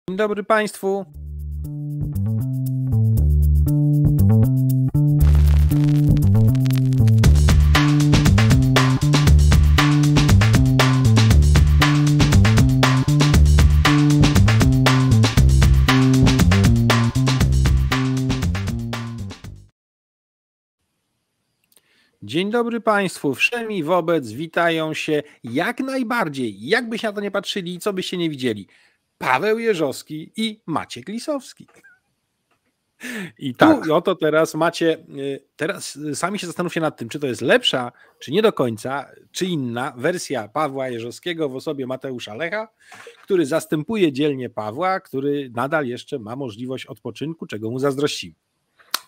Dzień dobry Państwu. Dzień dobry Państwu, wszemi wobec witają się jak najbardziej, jakbyście na to nie patrzyli i co byście nie widzieli, Paweł Jeżowski i Maciek Lisowski. I tu Tak. oto teraz macie, teraz sami się zastanówcie nad tym, czy to jest lepsza, czy nie do końca, czy inna wersja Pawła Jeżowskiego w osobie Mateusza Lecha, który zastępuje dzielnie Pawła, który nadal jeszcze ma możliwość odpoczynku, czego mu zazdrościmy.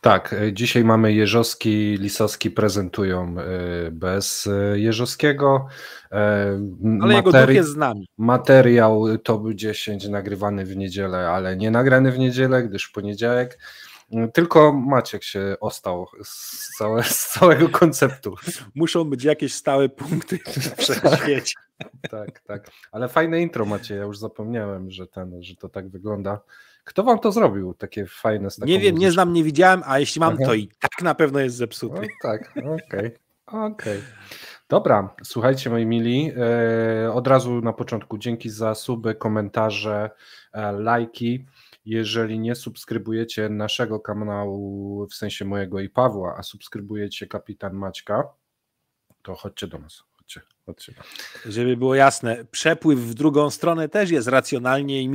Tak, dzisiaj mamy Jeżowski, Lisowski prezentują bez Jeżowskiego. Ale jego duch jest z nami. Materiał Top 10 nagrywany w niedzielę, ale nie nagrany w niedzielę, gdyż w poniedziałek. Tylko Maciek się ostał z całego konceptu. Muszą być jakieś stałe punkty w wszechświecie. Tak. Ale fajne intro macie, ja już zapomniałem, że to tak wygląda. Kto wam to zrobił? Takie fajne. Nie wiem, nie znam, nie widziałem, a jeśli mam, to i tak na pewno jest zepsuty. No, tak, okej. Dobra, słuchajcie moi mili, od razu na początku dzięki za suby, komentarze, lajki. Jeżeli nie subskrybujecie naszego kanału, w sensie mojego i Pawła, a subskrybujecie Kapitan Maćka, to chodźcie do nas. Chodźcie. Żeby było jasne, przepływ w drugą stronę też jest racjonalnie i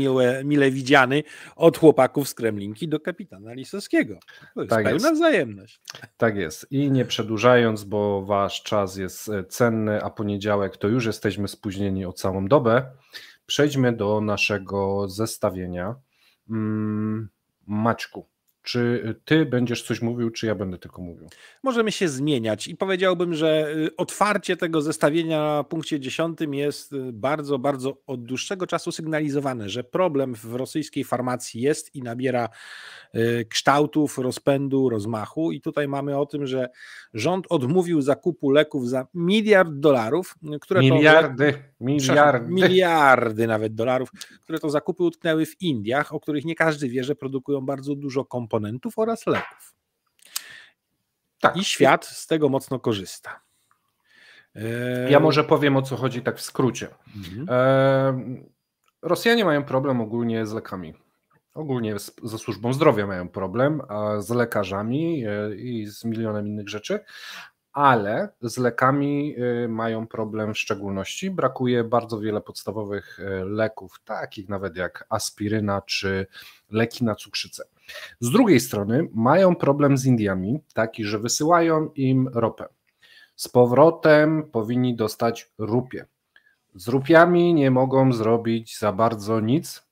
mile widziany od chłopaków z Kremlinki do kapitana Lisowskiego. To jest pełna wzajemność. Tak jest. I nie przedłużając, bo wasz czas jest cenny, a poniedziałek to już jesteśmy spóźnieni o całą dobę, przejdźmy do naszego zestawienia. Maćku, czy ty będziesz coś mówił, czy ja będę tylko mówił? Możemy się zmieniać i powiedziałbym, że otwarcie tego zestawienia na punkcie 10 jest bardzo, bardzo od dłuższego czasu sygnalizowane, że problem w rosyjskiej farmacji jest i nabiera kształtów, rozpędu, rozmachu i tutaj mamy o tym, że rząd odmówił zakupu leków za $1 miliard, które miliardy nawet dolarów, które to zakupy utknęły w Indiach, o których nie każdy wie, że produkują bardzo dużo komponentów oraz leków. Tak. I świat z tego mocno korzysta. Ja może powiem, o co chodzi tak w skrócie. Rosjanie mają problem ogólnie z lekami. Ogólnie ze służbą zdrowia mają problem, a z lekarzami i z milionem innych rzeczy, ale z lekami mają problem w szczególności. Brakuje bardzo wiele podstawowych leków, takich nawet jak aspiryna czy leki na cukrzycę. Z drugiej strony mają problem z Indiami, taki, że wysyłają im ropę. Z powrotem powinni dostać rupię. Z rupiami nie mogą zrobić za bardzo nic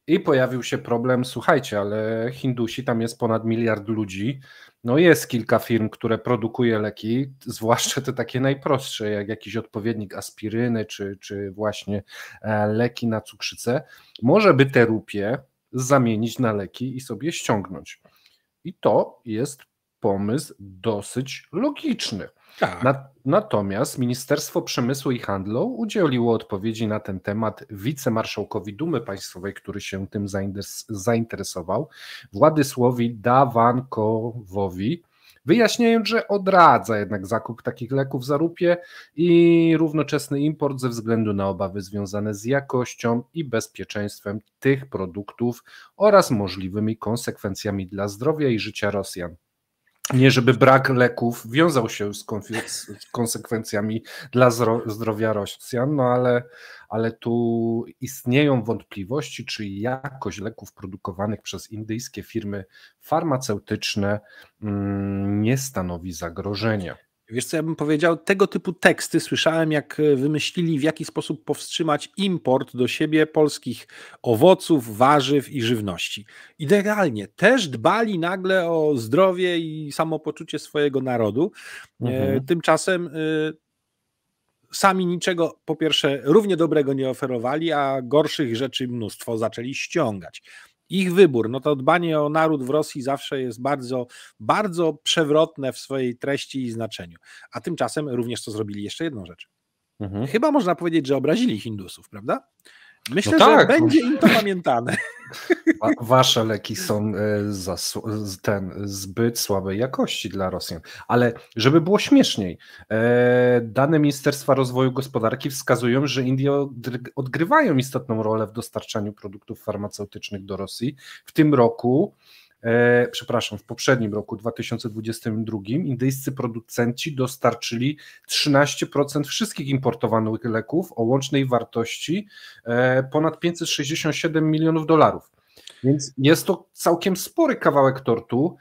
i pojawił się problem, słuchajcie, ale Hindusi, tam jest ponad 1 miliard ludzi, no jest kilka firm, które produkuje leki, zwłaszcza te takie najprostsze, jak jakiś odpowiednik aspiryny, czy właśnie leki na cukrzycę, może by te rupie zamienić na leki i sobie ściągnąć. I to jest pomysł dosyć logiczny. Tak. Natomiast Ministerstwo Przemysłu i Handlu udzieliło odpowiedzi na ten temat wicemarszałkowi Dumy Państwowej, który się tym zainteresował, Władysławowi Dawankowowi, wyjaśniając, że odradza jednak zakup takich leków za rupie i równoczesny import ze względu na obawy związane z jakością i bezpieczeństwem tych produktów oraz możliwymi konsekwencjami dla zdrowia i życia Rosjan. Nie żeby brak leków wiązał się z konsekwencjami dla zdrowia Rosjan, no ale tu istnieją wątpliwości, czy jakość leków produkowanych przez indyjskie firmy farmaceutyczne nie stanowi zagrożenia. Wiesz co, ja bym powiedział, tego typu teksty słyszałem, jak wymyślili, w jaki sposób powstrzymać import do siebie polskich owoców, warzyw i żywności. Idealnie, też dbali nagle o zdrowie i samopoczucie swojego narodu. Tymczasem sami niczego, po pierwsze, równie dobrego nie oferowali, a gorszych rzeczy mnóstwo zaczęli ściągać. Ich wybór, no to dbanie o naród w Rosji zawsze jest bardzo, bardzo przewrotne w swojej treści i znaczeniu. A tymczasem również to zrobili jeszcze jedną rzecz. Chyba można powiedzieć, że obrazili Hindusów, prawda? Myślę, że będzie im to pamiętane. Wasze leki są zbyt słabej jakości dla Rosjan. Ale żeby było śmieszniej, dane Ministerstwa Rozwoju Gospodarki wskazują, że Indie odgrywają istotną rolę w dostarczaniu produktów farmaceutycznych do Rosji. W tym roku, w poprzednim roku 2022 indyjscy producenci dostarczyli 13% wszystkich importowanych leków o łącznej wartości ponad 567 milionów dolarów. Więc jest to całkiem spory kawałek tortu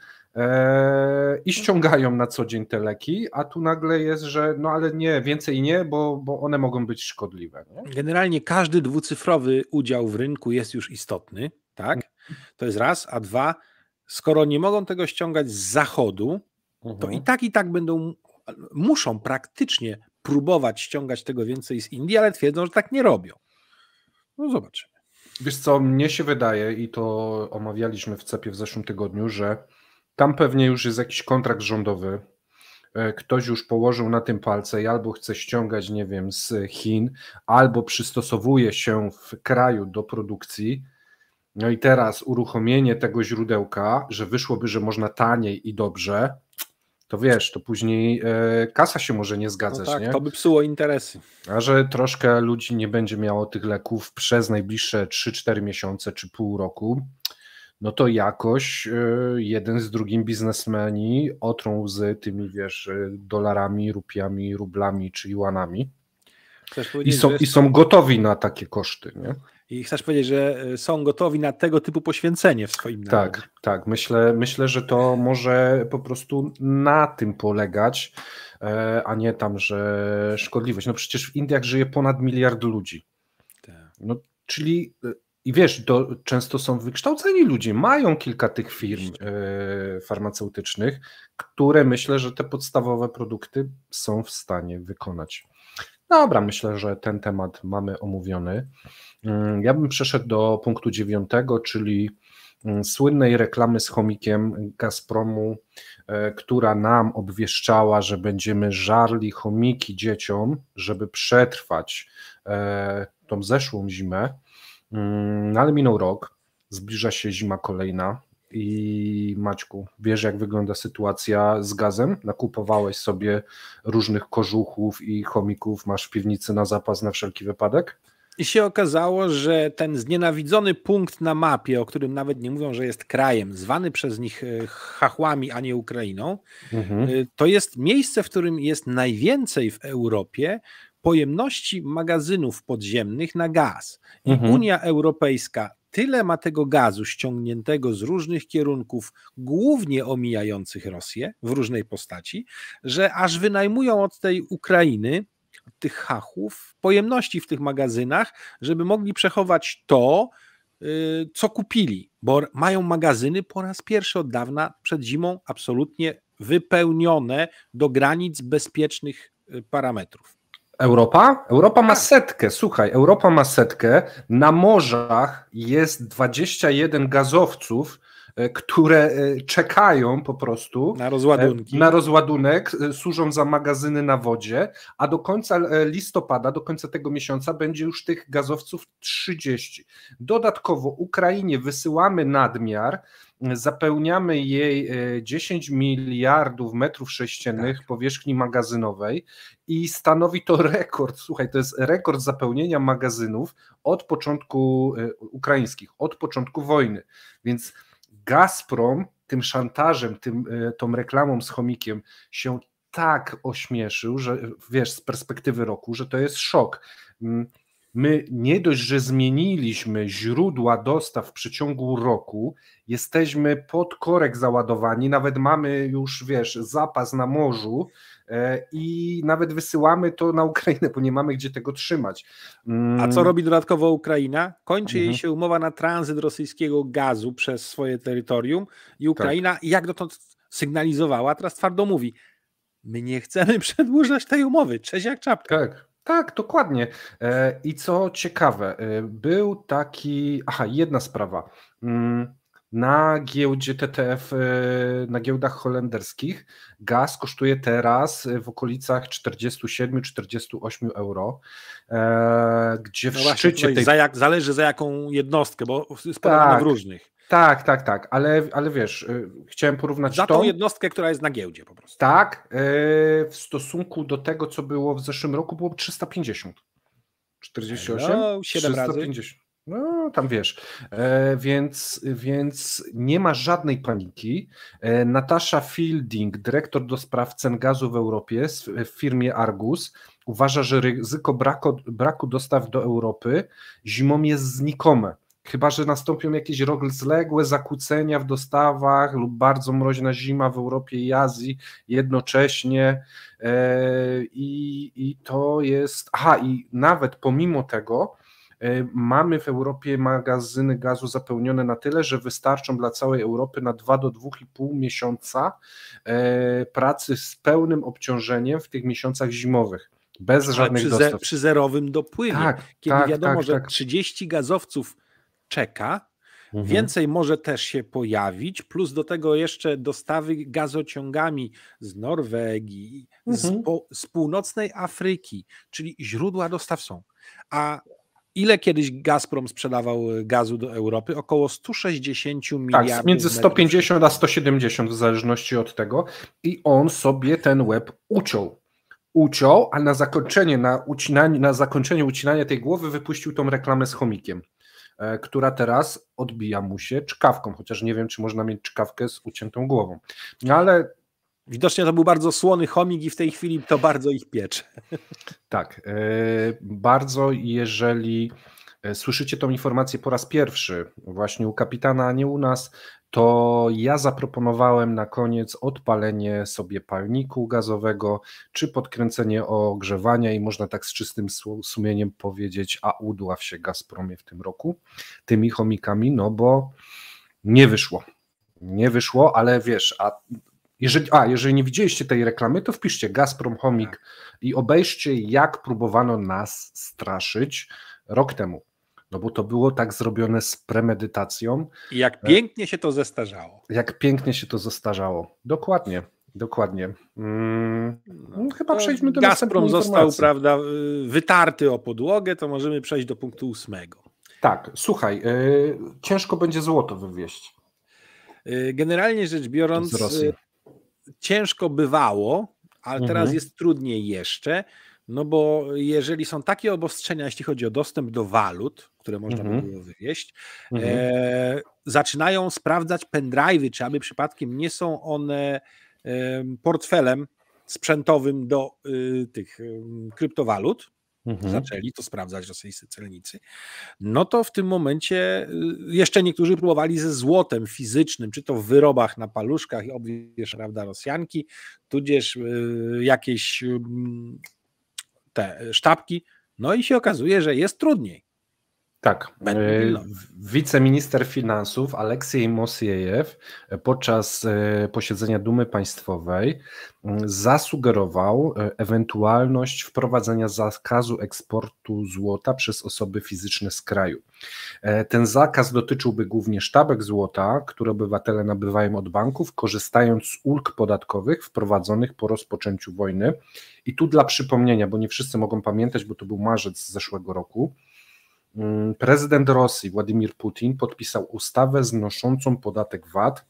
i ściągają na co dzień te leki, a tu nagle jest, że no ale nie, więcej nie, bo one mogą być szkodliwe. Nie? Generalnie każdy dwucyfrowy udział w rynku jest już istotny, tak? To jest raz, a dwa, skoro nie mogą tego ściągać z zachodu, to i tak muszą praktycznie próbować ściągać tego więcej z Indii, ale twierdzą, że tak nie robią. No zobaczymy. Wiesz co, mnie się wydaje, i to omawialiśmy w CEP-ie w zeszłym tygodniu, że tam pewnie już jest jakiś kontrakt rządowy, ktoś już położył na tym palce i albo chce ściągać, nie wiem, z Chin, albo przystosowuje się w kraju do produkcji. No i teraz uruchomienie tego źródełka, że wyszłoby, że można taniej i dobrze, to wiesz, to później kasa się może nie zgadzać. No tak, nie? to by psuło interesy. A że troszkę ludzi nie będzie miało tych leków przez najbliższe 3-4 miesiące czy pół roku, no to jakoś jeden z drugim biznesmeni otrą łzy tymi, wiesz, dolarami, rupiami, rublami czy juanami i są gotowi na takie koszty, nie? I chcesz powiedzieć, że są gotowi na tego typu poświęcenie w swoim narodzie. Tak. Myślę, że to może po prostu na tym polegać, a nie tam, że szkodliwość. No przecież w Indiach żyje ponad 1 miliard ludzi. No, czyli i wiesz, to często są wykształceni ludzie, mają kilka tych firm farmaceutycznych, które myślę, że te podstawowe produkty są w stanie wykonać. Dobra, myślę, że ten temat mamy omówiony. Ja bym przeszedł do punktu 9, czyli słynnej reklamy z chomikiem Gazpromu, która nam obwieszczała, że będziemy żarli chomiki dzieciom, żeby przetrwać tą zeszłą zimę, no ale minął rok, zbliża się zima kolejna i Maćku, wiesz jak wygląda sytuacja z gazem? Nakupowałeś sobie różnych kożuchów i chomików, masz w piwnicy na zapas na wszelki wypadek? I się okazało, że ten znienawidzony punkt na mapie, o którym nawet nie mówią, że jest krajem, zwany przez nich chachłami, a nie Ukrainą, to jest miejsce, w którym jest najwięcej w Europie pojemności magazynów podziemnych na gaz. I Unia Europejska tyle ma tego gazu ściągniętego z różnych kierunków, głównie omijających Rosję w różnej postaci, że aż wynajmują od tej Ukrainy, od tych chachów, pojemności w tych magazynach, żeby mogli przechować to, co kupili, bo mają magazyny po raz pierwszy od dawna przed zimą absolutnie wypełnione do granic bezpiecznych parametrów. Europa ma setkę, słuchaj, Europa ma setkę, na morzach jest 21 gazowców, które czekają po prostu na rozładunek, służą za magazyny na wodzie, a do końca listopada, do końca tego miesiąca będzie już tych gazowców 30. Dodatkowo Ukrainie wysyłamy nadmiar, zapełniamy jej 10 miliardów metrów sześciennych powierzchni magazynowej i stanowi to rekord, słuchaj, to jest rekord zapełnienia magazynów od początku ukraińskich, od początku wojny, więc Gazprom tym szantażem, tą reklamą z chomikiem się tak ośmieszył, że wiesz, z perspektywy roku, że to jest szok. My nie dość, że zmieniliśmy źródła dostaw w przeciągu roku, jesteśmy pod korek załadowani, nawet mamy już, wiesz, zapas na morzu i nawet wysyłamy to na Ukrainę, bo nie mamy gdzie tego trzymać. A co robi dodatkowo Ukraina? Kończy jej się umowa na tranzyt rosyjskiego gazu przez swoje terytorium i Ukraina, jak dotąd sygnalizowała, teraz twardo mówi, my nie chcemy przedłużać tej umowy, cześć jak czapka. Tak, dokładnie. I co ciekawe, był taki, jedna sprawa. na giełdzie TTF, na giełdach holenderskich gaz kosztuje teraz w okolicach 47-48 euro, gdzie w szczycie tej... Zależy za jaką jednostkę, bo jest podobno w różnych. Tak, ale wiesz, chciałem porównać za tą jednostkę, która jest na giełdzie po prostu. Tak, w stosunku do tego, co było w zeszłym roku, było 350. 48? No, 7 350. Razy. No, tam wiesz. Więc nie ma żadnej paniki. Natasza Fielding, dyrektor do spraw cen gazu w Europie w firmie Argus, uważa, że ryzyko braku dostaw do Europy zimą jest znikome. Chyba że nastąpią jakieś rozległe zakłócenia w dostawach lub bardzo mroźna zima w Europie i Azji jednocześnie i to jest... i nawet pomimo tego mamy w Europie magazyny gazu zapełnione na tyle, że wystarczą dla całej Europy na 2 do 2,5 miesiąca pracy z pełnym obciążeniem w tych miesiącach zimowych. Bez żadnych dostaw. Przy zerowym dopływie. Kiedy wiadomo, że 30 gazowców czeka, więcej może też się pojawić, plus do tego jeszcze dostawy gazociągami z Norwegii, z północnej Afryki, czyli źródła dostaw są. A ile kiedyś Gazprom sprzedawał gazu do Europy? Około 160 miliardów. Tak, między 150 a 170 w zależności od tego i on sobie ten łeb uciął, a na zakończenie ucinania tej głowy wypuścił tą reklamę z chomikiem, która teraz odbija mu się czkawką, chociaż nie wiem, czy można mieć czkawkę z uciętą głową. No ale widocznie to był bardzo słony chomik i w tej chwili to bardzo ich piecze. Tak, bardzo. Jeżeli słyszycie tą informację po raz pierwszy właśnie u kapitana, a nie u nas, to ja zaproponowałem na koniec odpalenie sobie palniku gazowego, czy podkręcenie ogrzewania i można tak z czystym sumieniem powiedzieć, a udław się Gazpromie w tym roku tymi chomikami, no bo nie wyszło, ale wiesz, jeżeli nie widzieliście tej reklamy, to wpiszcie Gazprom chomik i obejrzcie, jak próbowano nas straszyć rok temu. No bo to było tak zrobione z premedytacją. I jak pięknie się to zestarzało. Dokładnie. Chyba przejdźmy do Gazprom został, prawda, wytarty o podłogę, to możemy przejść do punktu 8. Tak, słuchaj, ciężko będzie złoto wywieźć. Generalnie rzecz biorąc, ciężko bywało, ale teraz jest trudniej jeszcze, no bo jeżeli są takie obostrzenia, jeśli chodzi o dostęp do walut, które można by było wywieźć, zaczynają sprawdzać pendrive'y, czy aby przypadkiem nie są one portfelem sprzętowym do tych kryptowalut, zaczęli to sprawdzać rosyjscy celnicy, no to w tym momencie jeszcze niektórzy próbowali ze złotem fizycznym, czy to w wyrobach na paluszkach, obwiesz, prawda, Rosjanki, tudzież jakieś te sztabki, no i się okazuje, że jest trudniej. Tak, wiceminister finansów Aleksiej Mosiejew podczas posiedzenia Dumy Państwowej zasugerował ewentualność wprowadzenia zakazu eksportu złota przez osoby fizyczne z kraju. Ten zakaz dotyczyłby głównie sztabek złota, które obywatele nabywają od banków, korzystając z ulg podatkowych wprowadzonych po rozpoczęciu wojny. I tu dla przypomnienia, bo nie wszyscy mogą pamiętać, bo to był marzec zeszłego roku, prezydent Rosji Władimir Putin podpisał ustawę znoszącą podatek VAT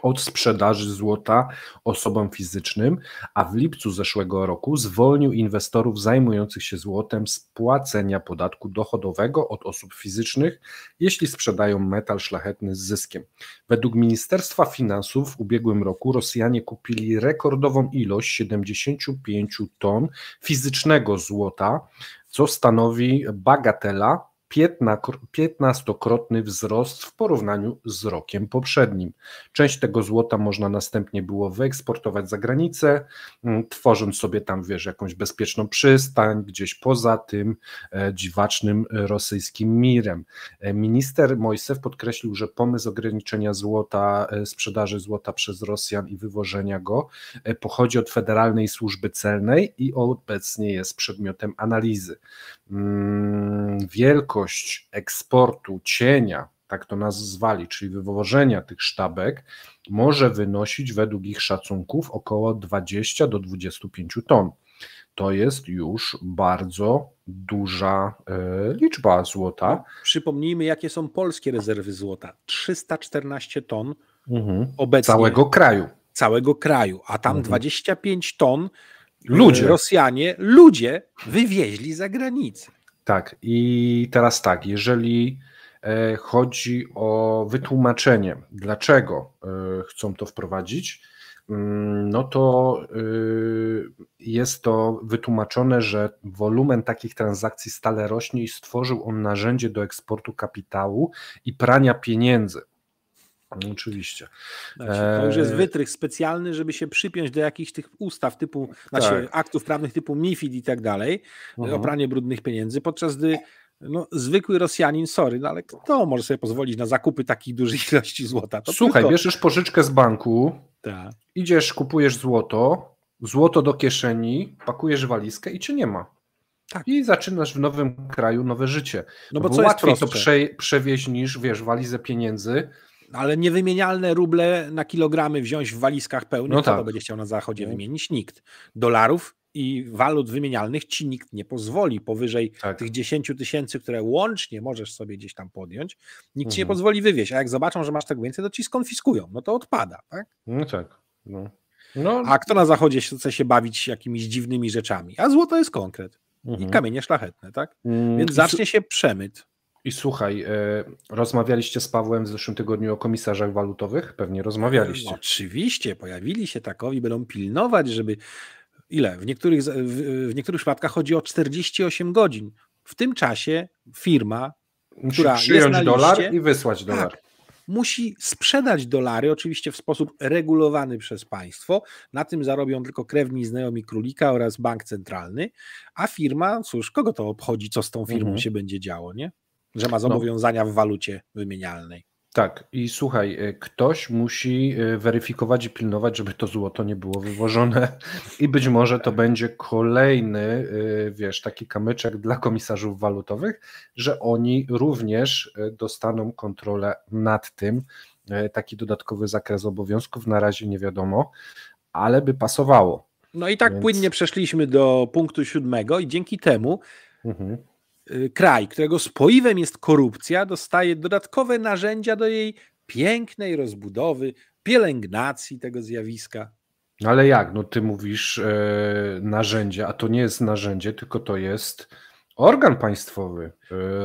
od sprzedaży złota osobom fizycznym, a w lipcu zeszłego roku zwolnił inwestorów zajmujących się złotem z płacenia podatku dochodowego od osób fizycznych, jeśli sprzedają metal szlachetny z zyskiem. Według Ministerstwa Finansów w ubiegłym roku Rosjanie kupili rekordową ilość 75 ton fizycznego złota, co stanowi bagatela 15-krotny wzrost w porównaniu z rokiem poprzednim. Część tego złota można następnie było wyeksportować za granicę, tworząc sobie tam, wiesz, jakąś bezpieczną przystań gdzieś poza tym dziwacznym rosyjskim mirem. Minister Mojsew podkreślił, że pomysł ograniczenia złota, sprzedaży złota przez Rosjan i wywożenia go pochodzi od Federalnej Służby Celnej i obecnie jest przedmiotem analizy. Wielkość eksportu cienia tak to nazwali, czyli wywożenia tych sztabek, może wynosić według ich szacunków około 20 do 25 ton. To jest już bardzo duża liczba złota. No, przypomnijmy, jakie są polskie rezerwy złota. 314 ton obecnie. Całego kraju, a tam 25 ton ludzie wywieźli za granicę. Tak, i teraz tak, jeżeli chodzi o wytłumaczenie, dlaczego chcą to wprowadzić, no to jest to wytłumaczone, że wolumen takich transakcji stale rośnie i stworzył on narzędzie do eksportu kapitału i prania pieniędzy. Oczywiście. To już jest wytrych specjalny, żeby się przypiąć do jakichś tych ustaw typu, aktów prawnych typu MiFID i tak dalej, o pranie brudnych pieniędzy, podczas gdy zwykły Rosjanin, ale kto może sobie pozwolić na zakupy takich dużych ilości złota? Słuchaj, bierzesz pożyczkę z banku, idziesz, kupujesz złoto do kieszeni, pakujesz walizkę i cię nie ma. Tak. I zaczynasz w nowym kraju nowe życie. No bo co łatwiej to przewieźć niż, walizę pieniędzy. Ale niewymienialne ruble na kilogramy wziąć w walizkach pełnych, kto to będzie chciał na zachodzie wymienić? Nikt. Dolarów i walut wymienialnych ci nikt nie pozwoli powyżej tych 10 000, które łącznie możesz sobie gdzieś tam podjąć, nikt ci nie pozwoli wywieźć, a jak zobaczą, że masz tego więcej, to ci skonfiskują, no to odpada, tak? No tak. A kto na zachodzie chce się bawić jakimiś dziwnymi rzeczami? A złoto jest konkret i kamienie szlachetne, tak? Więc zacznie się przemyt. I słuchaj, rozmawialiście z Pawłem w zeszłym tygodniu o komisarzach walutowych? Pewnie rozmawialiście. Oczywiście, pojawili się takowi, będą pilnować, żeby w niektórych przypadkach chodzi o 48 godzin. W tym czasie firma, która przyjąć jest na dolar liście, i wysłać dolar. Musi sprzedać dolary, oczywiście w sposób regulowany przez państwo. Na tym zarobią tylko krewni i znajomi królika oraz bank centralny, a firma, cóż, kogo to obchodzi, co z tą firmą się będzie działo, nie? Że ma zobowiązania w walucie wymienialnej. Tak, i słuchaj, ktoś musi weryfikować i pilnować, żeby to złoto nie było wywożone i być może to będzie kolejny, taki kamyczek dla komisarzów walutowych, że oni również dostaną kontrolę nad tym, taki dodatkowy zakres obowiązków, na razie nie wiadomo, ale by pasowało. No i tak płynnie przeszliśmy do punktu 7 i dzięki temu kraj, którego spoiwem jest korupcja, dostaje dodatkowe narzędzia do jej pięknej rozbudowy, pielęgnacji tego zjawiska. Ale jak? No ty mówisz narzędzia, a to nie jest narzędzie, tylko to jest organ państwowy.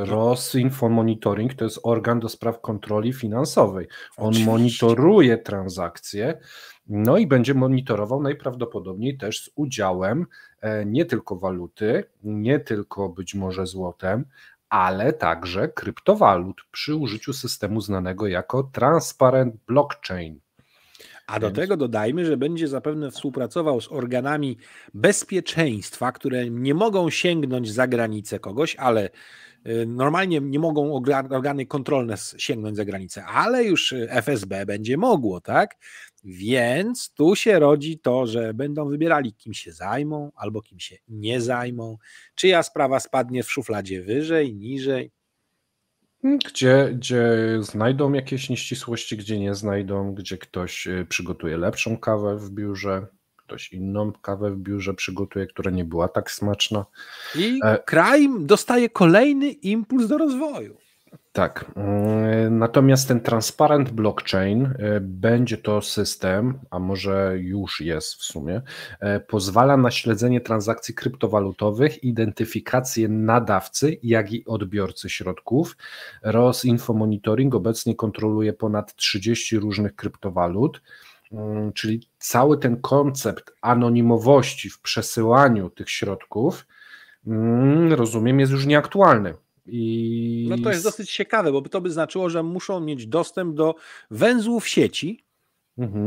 Rosinfomonitoring to jest organ do spraw kontroli finansowej. On monitoruje transakcje, no i będzie monitorował najprawdopodobniej też z udziałem nie tylko waluty, nie tylko być może złotem, ale także kryptowalut przy użyciu systemu znanego jako Transparent Blockchain. A do tego dodajmy, że będzie zapewne współpracował z organami bezpieczeństwa, które nie mogą sięgnąć za granicę kogoś, ale normalnie nie mogą organy kontrolne sięgnąć za granicę, ale już FSB będzie mogło, tak? Więc tu się rodzi to, że będą wybierali, kim się zajmą albo kim się nie zajmą, czyja sprawa spadnie w szufladzie wyżej, niżej. Gdzie znajdą jakieś nieścisłości, gdzie nie znajdą, gdzie ktoś przygotuje lepszą kawę w biurze, ktoś inną kawę w biurze przygotuje, która nie była tak smaczna. I kraj dostaje kolejny impuls do rozwoju. Tak, natomiast ten Transparent Blockchain będzie to system, a może już jest w sumie, pozwala na śledzenie transakcji kryptowalutowych, identyfikację nadawcy, jak i odbiorcy środków. Rosinfomonitoring obecnie kontroluje ponad 30 różnych kryptowalut, czyli cały ten koncept anonimowości w przesyłaniu tych środków, rozumiem, jest już nieaktualny. No to jest dosyć ciekawe, bo to by znaczyło, że muszą mieć dostęp do węzłów sieci,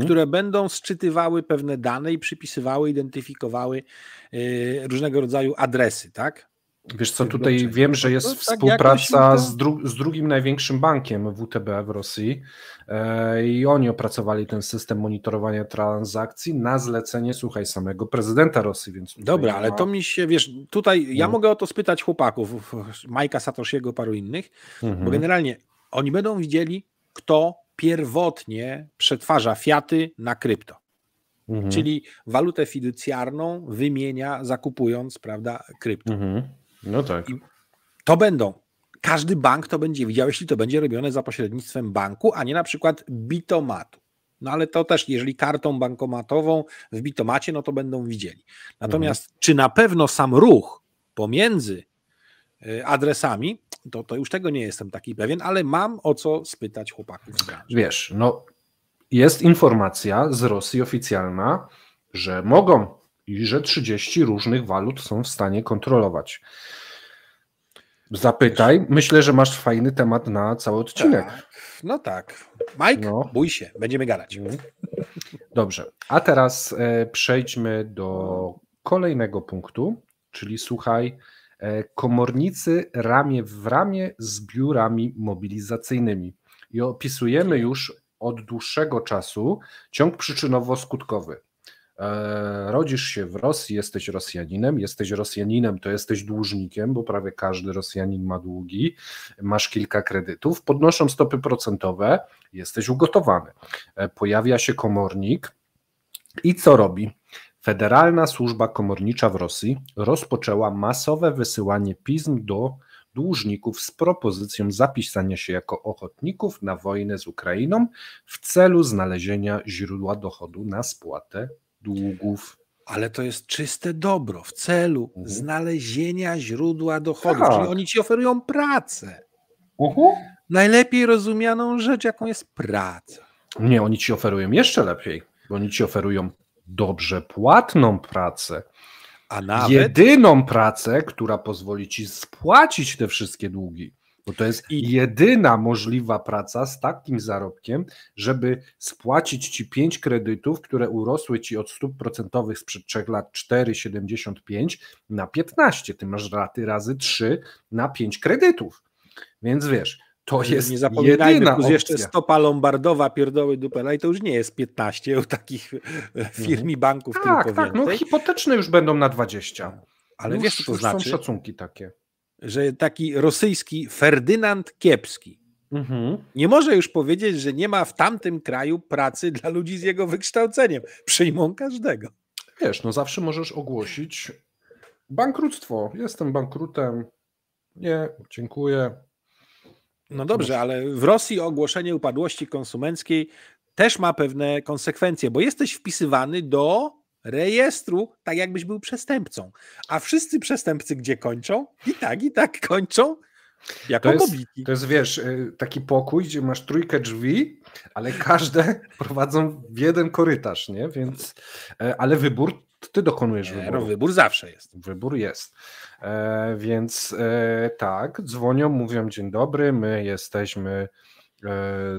które będą sczytywały pewne dane i przypisywały, identyfikowały różnego rodzaju adresy, tak? Wiesz co, tutaj wiem, że jest współpraca z drugim największym bankiem WTB w Rosji i oni opracowali ten system monitorowania transakcji na zlecenie, słuchaj, samego prezydenta Rosji. Więc dobra, ale to mi się, wiesz, tutaj ja mogę o to spytać chłopaków, Majka Satoshiego, paru innych, bo generalnie Oni będą widzieli, kto pierwotnie przetwarza fiaty na krypto. Czyli walutę fiducjarną wymienia, zakupując, prawda, krypto. No tak. I to każdy bank to będzie widział, jeśli to będzie robione za pośrednictwem banku, a nie na przykład bitomatu. No ale to też, jeżeli kartą bankomatową w bitomacie, no to będą widzieli. Natomiast czy na pewno sam ruch pomiędzy adresami, to już tego nie jestem taki pewien, ale mam o co spytać chłopaków z branży. Wiesz, no jest informacja z Rosji oficjalna, że mogą i że 30 różnych walut są w stanie kontrolować. Zapytaj, myślę, że masz fajny temat na cały odcinek. Tak. Mike, bój się, będziemy gadać. Dobrze, a teraz przejdźmy do kolejnego punktu, czyli słuchaj, komornicy ramię w ramię z biurami mobilizacyjnymi. I opisujemy już od dłuższego czasu ciąg przyczynowo-skutkowy. Rodzisz się w Rosji, jesteś Rosjaninem, to jesteś dłużnikiem, bo prawie każdy Rosjanin ma długi, masz kilka kredytów, podnoszą stopy procentowe, jesteś ugotowany. Pojawia się komornik i co robi? Federalna Służba Komornicza w Rosji rozpoczęła masowe wysyłanie pism do dłużników z propozycją zapisania się jako ochotników na wojnę z Ukrainą w celu znalezienia źródła dochodu na spłatę długów. Ale to jest czyste dobro w celu znalezienia źródła dochodu. Czyli oni ci oferują pracę. Najlepiej rozumianą rzecz, jaką jest praca. Nie, oni ci oferują jeszcze lepiej, bo oni ci oferują dobrze płatną pracę. A nawet jedyną pracę, która pozwoli ci spłacić te wszystkie długi. Bo to jest jedyna możliwa praca z takim zarobkiem, żeby spłacić ci 5 kredytów, które urosły ci od stóp procentowych sprzed 3 lat 4,75 na 15. Ty masz raty razy 3 na 5 kredytów. Więc wiesz, to jest nie zapominajmy, jedyna plus opcja. jeszcze stopa lombardowa, pierdoły dupela i to już nie jest 15 u takich firm i banków, tylko Tak, no hipoteczne już będą na 20. Ale już, wiesz, co to już znaczy? Są szacunki takie. Że taki rosyjski Ferdynand Kiepski nie może już powiedzieć, że nie ma w tamtym kraju pracy dla ludzi z jego wykształceniem. Przyjmą każdego. Wiesz, no zawsze możesz ogłosić bankructwo. Jestem bankrutem. Nie, dziękuję. No dobrze, ale w Rosji ogłoszenie upadłości konsumenckiej też ma pewne konsekwencje, bo jesteś wpisywany do rejestru, tak jakbyś był przestępcą. A wszyscy przestępcy gdzie kończą? I tak kończą jako mobilki. To jest, wiesz, taki pokój, gdzie masz 3 drzwi, ale każde prowadzą w jeden korytarz, nie? Więc, ale wybór, ty dokonujesz wyboru. No, wybór zawsze jest. Wybór jest. Więc tak, dzwonią, mówią dzień dobry, my jesteśmy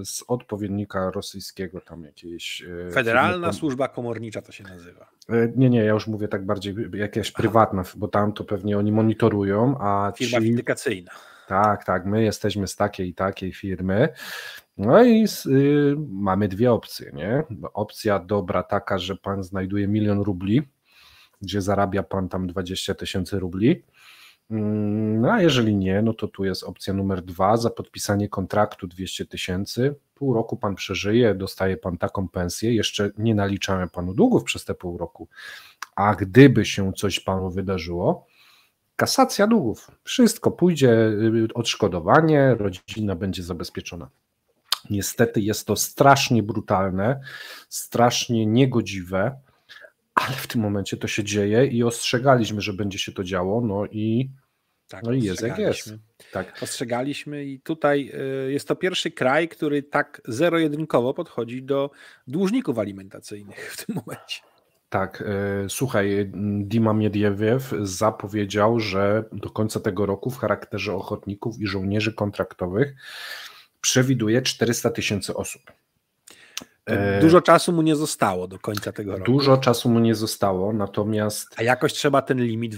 z odpowiednika rosyjskiego tam jakiejś... Federalna Służba Komornicza to się nazywa. Nie, ja już mówię tak bardziej jakaś prywatna, bo tam to pewnie oni monitorują, a firma windykacyjna. Tak, my jesteśmy z takiej i takiej firmy. No i mamy 2 opcje, nie? Opcja dobra taka, że pan znajduje 1 000 000 rubli, gdzie zarabia pan tam 20 000 rubli. No a jeżeli nie, no to tu jest opcja numer 2, za podpisanie kontraktu 200 000, pół roku pan przeżyje, dostaje pan taką pensję, jeszcze nie naliczamy panu długów przez te pół roku, a gdyby się coś panu wydarzyło, kasacja długów, wszystko pójdzie, odszkodowanie, rodzina będzie zabezpieczona. Niestety jest to strasznie brutalne, strasznie niegodziwe, ale w tym momencie to się dzieje i ostrzegaliśmy, że będzie się to działo, no i jest jak jest. Tak. Ostrzegaliśmy i tutaj jest to pierwszy kraj, który tak zero-jedynkowo podchodzi do dłużników alimentacyjnych w tym momencie. Tak, słuchaj, Dima Miediejew zapowiedział, że do końca tego roku w charakterze ochotników i żołnierzy kontraktowych przewiduje 400 000 osób. Dużo czasu mu nie zostało do końca tego roku. Dużo czasu mu nie zostało, natomiast... A jakoś trzeba ten limit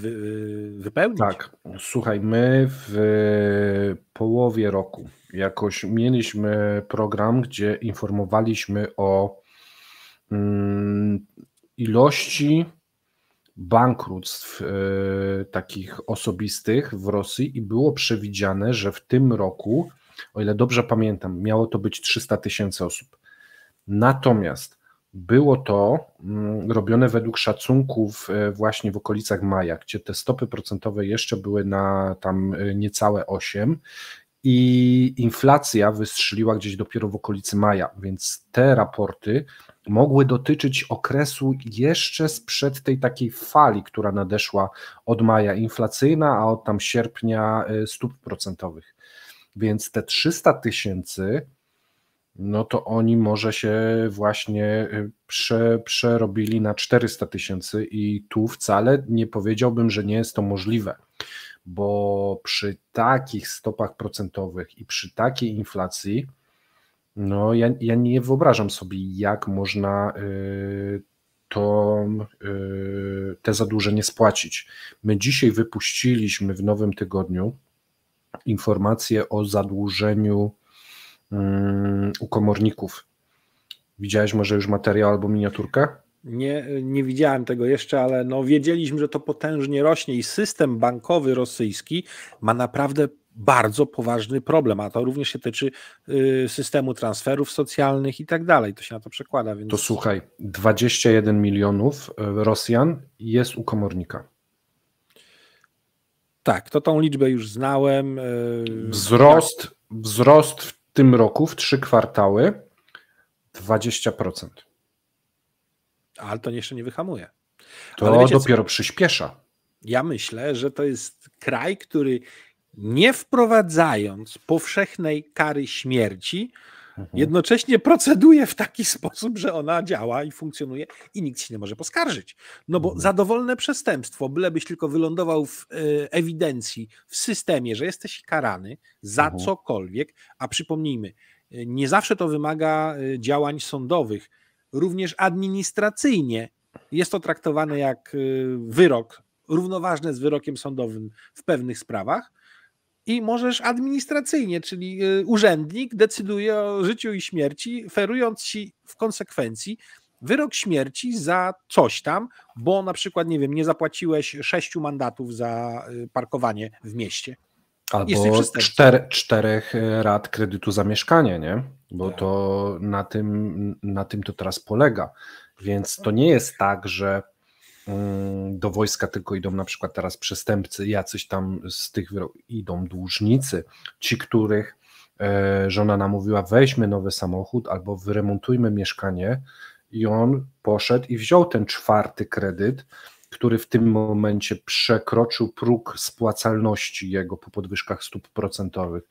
wypełnić. Tak, słuchaj, my w połowie roku jakoś mieliśmy program, gdzie informowaliśmy o ilości bankructw takich osobistych w Rosji i było przewidziane, że w tym roku o ile dobrze pamiętam, miało to być 300 000 osób. Natomiast było to robione według szacunków właśnie w okolicach maja, gdzie te stopy procentowe jeszcze były na tam niecałe 8 i inflacja wystrzeliła gdzieś dopiero w okolicy maja, więc te raporty mogły dotyczyć okresu jeszcze sprzed tej takiej fali, która nadeszła od maja inflacyjna, a od tam sierpnia stóp procentowych. Więc te 300 000, no to oni może się właśnie przerobili na 400 000 i tu wcale nie powiedziałbym, że nie jest to możliwe, bo przy takich stopach procentowych i przy takiej inflacji, no ja nie wyobrażam sobie, jak można te zadłużenie spłacić. My dzisiaj wypuściliśmy w nowym tygodniu informację o zadłużeniu u komorników. Widziałeś może już materiał albo miniaturkę? Nie widziałem tego jeszcze, ale no wiedzieliśmy, że to potężnie rośnie i system bankowy rosyjski ma naprawdę bardzo poważny problem, a to również się tyczy systemu transferów socjalnych i tak dalej. To się na to przekłada. Więc... To słuchaj, 21 milionów Rosjan jest u komornika. Tak, to tą liczbę już znałem. Wzrost w tym roku, w 3 kwartały, 20%. Ale to jeszcze nie wyhamuje. To wiecie, dopiero przyspiesza. Ja myślę, że to jest kraj, który nie wprowadzając powszechnej kary śmierci, jednocześnie proceduje w taki sposób, że ona działa i funkcjonuje i nikt się nie może poskarżyć. No bo za dowolne przestępstwo, bylebyś tylko wylądował w ewidencji, w systemie, że jesteś karany za cokolwiek, a przypomnijmy, nie zawsze to wymaga działań sądowych, również administracyjnie jest to traktowane jak wyrok, równoważne z wyrokiem sądowym w pewnych sprawach i możesz administracyjnie, czyli urzędnik decyduje o życiu i śmierci, ferując ci w konsekwencji wyrok śmierci za coś tam, bo na przykład, nie wiem, nie zapłaciłeś 6 mandatów za parkowanie w mieście. Albo 4 rat kredytu za mieszkanie, nie? Bo tak. To na tym to teraz polega. Więc to nie jest tak, że do wojska tylko idą na przykład teraz przestępcy, jacyś tam z tych idą dłużnicy, ci, których żona namówiła, weźmy nowy samochód albo wyremontujmy mieszkanie i on poszedł i wziął ten 4. kredyt, który w tym momencie przekroczył próg spłacalności jego po podwyżkach stóp procentowych.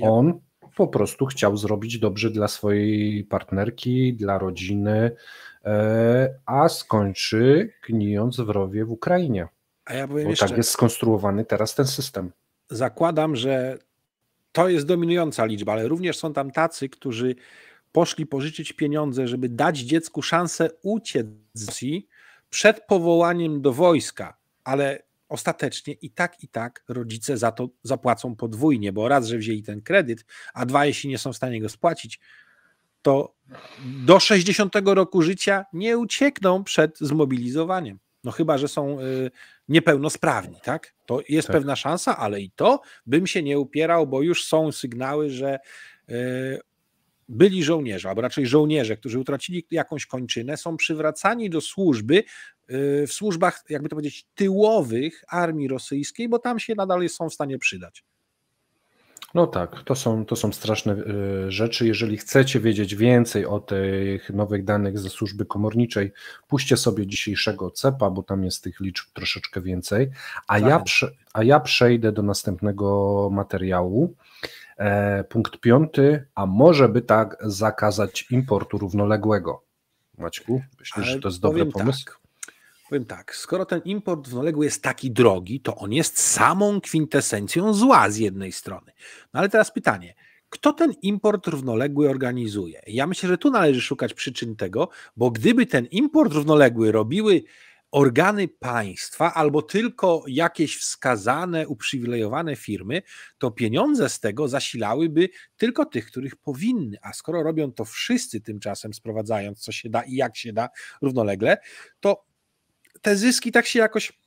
On po prostu chciał zrobić dobrze dla swojej partnerki, dla rodziny, a skończy gnijąc w rowie w Ukrainie. A ja powiem bo jeszcze, tak jest skonstruowany teraz ten system. Zakładam, że to jest dominująca liczba, ale również są tam tacy, którzy poszli pożyczyć pieniądze, żeby dać dziecku szansę uciec z Rosji przed powołaniem do wojska, ale ostatecznie i tak rodzice za to zapłacą podwójnie, bo raz, że wzięli ten kredyt, a 2, jeśli nie są w stanie go spłacić, to do 60 roku życia nie uciekną przed zmobilizowaniem. No chyba, że są niepełnosprawni, tak? To jest pewna szansa, ale i to bym się nie upierał, bo już są sygnały, że byli żołnierze, albo raczej żołnierze, którzy utracili jakąś kończynę, są przywracani do służby w służbach, jakby to powiedzieć, tyłowych armii rosyjskiej, bo tam się nadal są w stanie przydać. No tak, to są straszne rzeczy. Jeżeli chcecie wiedzieć więcej o tych nowych danych ze służby komorniczej, puśćcie sobie dzisiejszego CEP-a, bo tam jest tych liczb troszeczkę więcej. A ja przejdę do następnego materiału. Punkt 5. A może by tak zakazać importu równoległego? Maćku, myślisz, że to jest dobry pomysł? Powiem tak, skoro ten import równoległy jest taki drogi, to on jest samą kwintesencją zła z jednej strony. No ale teraz pytanie, kto ten import równoległy organizuje? Ja myślę, że tu należy szukać przyczyn tego, bo gdyby ten import równoległy robiły organy państwa albo tylko jakieś wskazane, uprzywilejowane firmy, to pieniądze z tego zasilałyby tylko tych, których powinny, a skoro robią to wszyscy tymczasem, sprowadzając co się da i jak się da równolegle, to te zyski tak się jakoś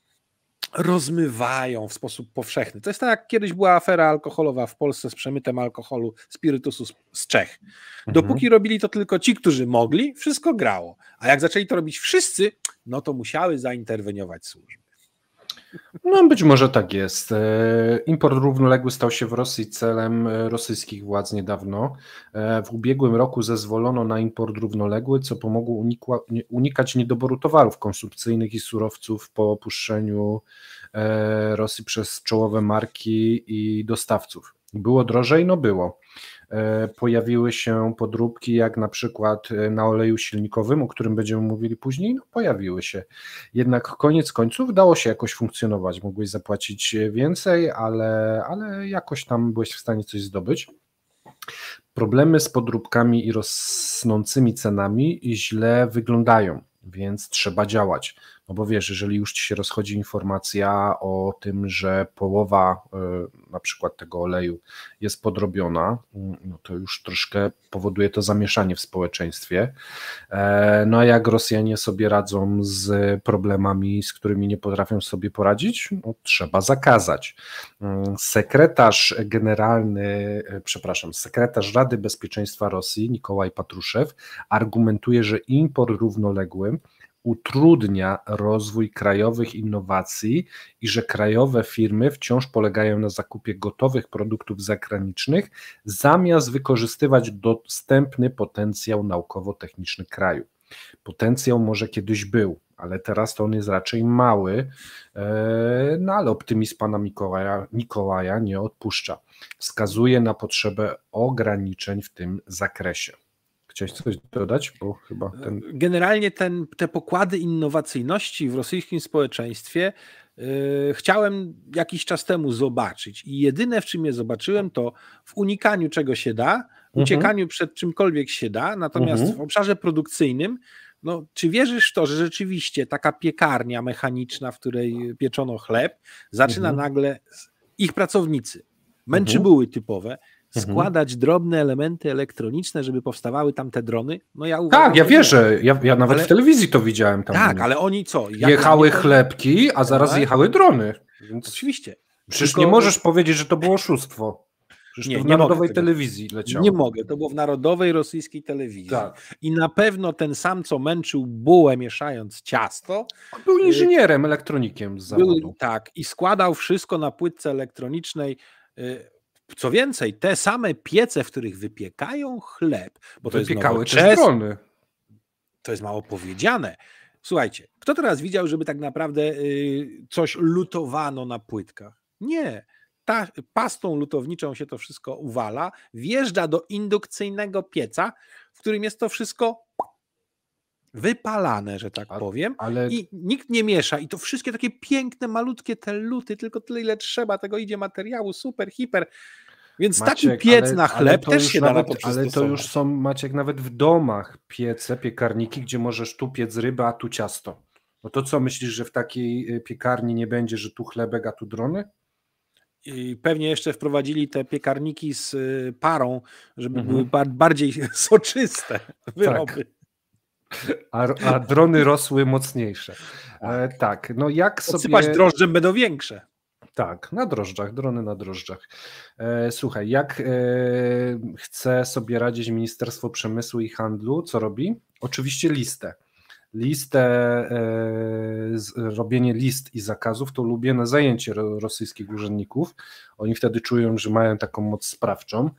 rozmywają w sposób powszechny. To jest tak, jak kiedyś była afera alkoholowa w Polsce z przemytem alkoholu, spirytusu z Czech. Dopóki robili to tylko ci, którzy mogli, wszystko grało. A jak zaczęli to robić wszyscy, no to musiały zainterweniować służby. No być może tak jest. Import równoległy stał się w Rosji celem rosyjskich władz niedawno. W ubiegłym roku zezwolono na import równoległy, co pomogło unikać niedoboru towarów konsumpcyjnych i surowców po opuszczeniu Rosji przez czołowe marki i dostawców. Było drożej? No było. Pojawiły się podróbki, jak na przykład na oleju silnikowym, o którym będziemy mówili później, no pojawiły się. Jednak koniec końców dało się jakoś funkcjonować. Mogłeś zapłacić więcej, ale jakoś tam byłeś w stanie coś zdobyć. Problemy z podróbkami i rosnącymi cenami źle wyglądają, więc trzeba działać. No bo wiesz, jeżeli już ci się rozchodzi informacja o tym, że połowa na przykład tego oleju jest podrobiona, no to już troszkę powoduje to zamieszanie w społeczeństwie. No a jak Rosjanie sobie radzą z problemami, z którymi nie potrafią sobie poradzić, no trzeba zakazać. Sekretarz Rady Bezpieczeństwa Rosji, Nikołaj Patruszew, argumentuje, że import równoległy utrudnia rozwój krajowych innowacji i że krajowe firmy wciąż polegają na zakupie gotowych produktów zagranicznych, zamiast wykorzystywać dostępny potencjał naukowo-techniczny kraju. Potencjał może kiedyś był, ale teraz to on jest raczej mały, no ale optymizm pana Mikołaja nie odpuszcza. Wskazuje na potrzebę ograniczeń w tym zakresie. Chciałeś coś dodać? Bo chyba Generalnie te pokłady innowacyjności w rosyjskim społeczeństwie chciałem jakiś czas temu zobaczyć i jedyne, w czym je zobaczyłem, to w unikaniu czego się da, uciekaniu przed czymkolwiek się da, natomiast w obszarze produkcyjnym, no, czy wierzysz w to, że rzeczywiście taka piekarnia mechaniczna, w której pieczono chleb, zaczyna nagle ich pracownicy, męczybuły typowe, składać drobne elementy elektroniczne, żeby powstawały tam te drony? No ja uważam, tak, ja wierzę. Ja nawet w telewizji to widziałem tam. Tak, ale oni co? Jechały chlebki, a zaraz jechały drony. Więc oczywiście. Przecież nie możesz powiedzieć, że to było oszustwo. Przecież to w narodowej telewizji leciało. Nie mogę, to było w narodowej rosyjskiej telewizji. Tak. I na pewno ten sam, co męczył bułę mieszając ciasto. On był inżynierem, elektronikiem z zawodu. Tak, i składał wszystko na płytce elektronicznej. Co więcej, te same piece, w których wypiekają chleb, bo to wypiekały też drony. To jest mało powiedziane. Słuchajcie, kto teraz widział, żeby tak naprawdę coś lutowano na płytkach? Nie. Pastą lutowniczą się to wszystko uwala, wjeżdża do indukcyjnego pieca, w którym jest to wszystko wypalane, że tak powiem, i nikt nie miesza i to wszystkie takie piękne, malutkie te luty, tylko tyle ile trzeba, tego idzie materiału, super, hiper, więc Maciek, taki piec na chleb też się da na to przystosować. Ale to już są, Maciek, nawet w domach piece, piekarniki, gdzie możesz tu piec rybę, a tu ciasto. No to co, myślisz, że w takiej piekarni nie będzie, że tu chlebek, a tu drony? I pewnie jeszcze wprowadzili te piekarniki z parą, żeby były bardziej soczyste wyroby. Tak. A drony rosły mocniejsze. Tak, no jak sobie... Odsypać drożdżem będą większe. Tak, na drożdżach, drony na drożdżach. Słuchaj, jak chce sobie radzić Ministerstwo Przemysłu i Handlu, co robi? Oczywiście robienie list i zakazów to ulubione zajęcie rosyjskich urzędników. Oni wtedy czują, że mają taką moc sprawczą.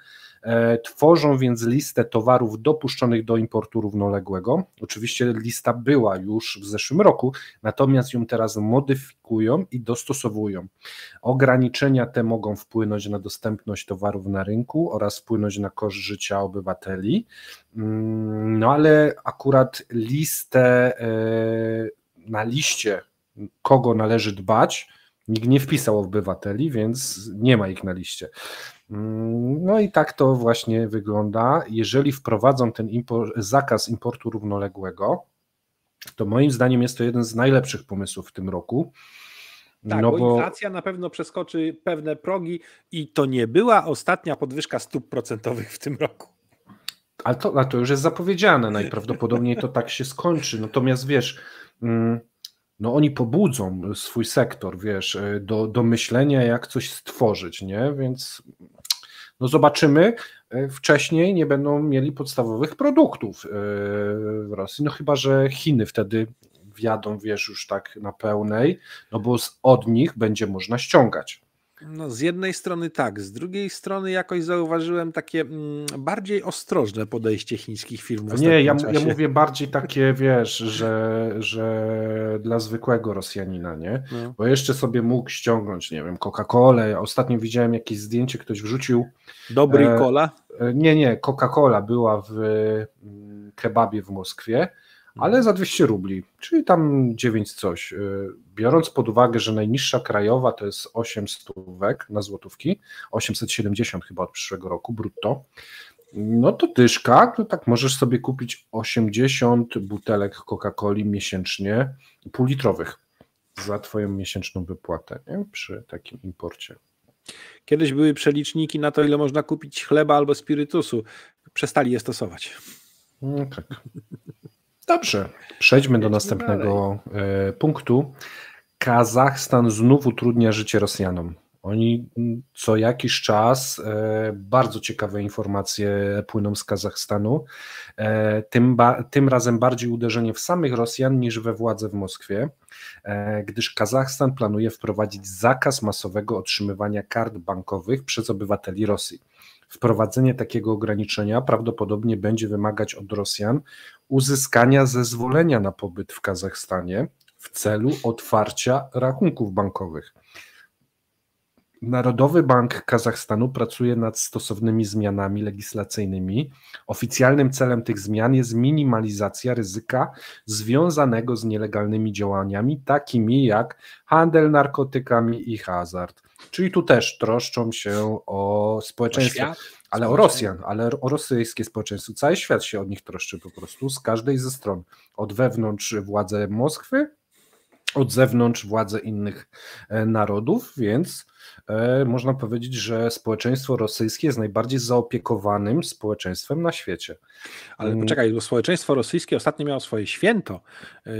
Tworzą więc listę towarów dopuszczonych do importu równoległego. Oczywiście lista była już w zeszłym roku, natomiast ją teraz modyfikują i dostosowują. Ograniczenia te mogą wpłynąć na dostępność towarów na rynku oraz wpłynąć na koszt życia obywateli. No ale akurat na liście, kogo należy dbać, nikt nie wpisał obywateli, więc nie ma ich na liście. No i tak to właśnie wygląda. Jeżeli wprowadzą ten zakaz importu równoległego, to moim zdaniem jest to jeden z najlepszych pomysłów w tym roku. Tak, bo inflacja na pewno przeskoczy pewne progi i to nie była ostatnia podwyżka stóp procentowych w tym roku. Ale to już jest zapowiedziane, najprawdopodobniej to tak się skończy. Natomiast wiesz, no oni pobudzą swój sektor, wiesz, do myślenia, jak coś stworzyć, nie? Więc no zobaczymy. Wcześniej nie będą mieli podstawowych produktów w Rosji, no chyba że Chiny wtedy wjadą, wiesz, już tak na pełnej, no bo od nich będzie można ściągać. No, z jednej strony tak, z drugiej strony jakoś zauważyłem takie bardziej ostrożne podejście chińskich firm w Nie, ostatnim ja czasie. mówię bardziej takie, wiesz, że dla zwykłego Rosjanina, nie? No. Bo jeszcze sobie mógł ściągnąć, nie wiem, Coca-Colę. Ostatnio widziałem jakieś zdjęcie, ktoś wrzucił. Dobry cola? Nie, Coca-Cola była w kebabie w Moskwie, ale za 200 rubli, czyli tam 9 coś. Biorąc pod uwagę, że najniższa krajowa to jest 800 na złotówki, 870 chyba od przyszłego roku brutto, no to dyszka, to tak możesz sobie kupić 80 butelek Coca-Coli miesięcznie, półlitrowych, za twoją miesięczną wypłatę, nie? Przy takim imporcie. Kiedyś były przeliczniki na to, ile można kupić chleba albo spirytusu. Przestali je stosować. No tak. Dobrze, przejdźmy do następnego punktu. Kazachstan znów utrudnia życie Rosjanom. Oni co jakiś czas bardzo ciekawe informacje płyną z Kazachstanu. Tym razem bardziej uderzenie w samych Rosjan niż we władze w Moskwie, gdyż Kazachstan planuje wprowadzić zakaz masowego otrzymywania kart bankowych przez obywateli Rosji. Wprowadzenie takiego ograniczenia prawdopodobnie będzie wymagać od Rosjan uzyskania zezwolenia na pobyt w Kazachstanie w celu otwarcia rachunków bankowych. Narodowy Bank Kazachstanu pracuje nad stosownymi zmianami legislacyjnymi. Oficjalnym celem tych zmian jest minimalizacja ryzyka związanego z nielegalnymi działaniami, takimi jak handel narkotykami i hazard. Czyli tu też troszczą się o społeczeństwo, ale o Rosjan, ale o rosyjskie społeczeństwo. Cały świat się od nich troszczy po prostu z każdej ze stron. Od wewnątrz władze Moskwy, od zewnątrz władze innych narodów, więc można powiedzieć, że społeczeństwo rosyjskie jest najbardziej zaopiekowanym społeczeństwem na świecie. Ale poczekaj, bo społeczeństwo rosyjskie ostatnio miało swoje święto,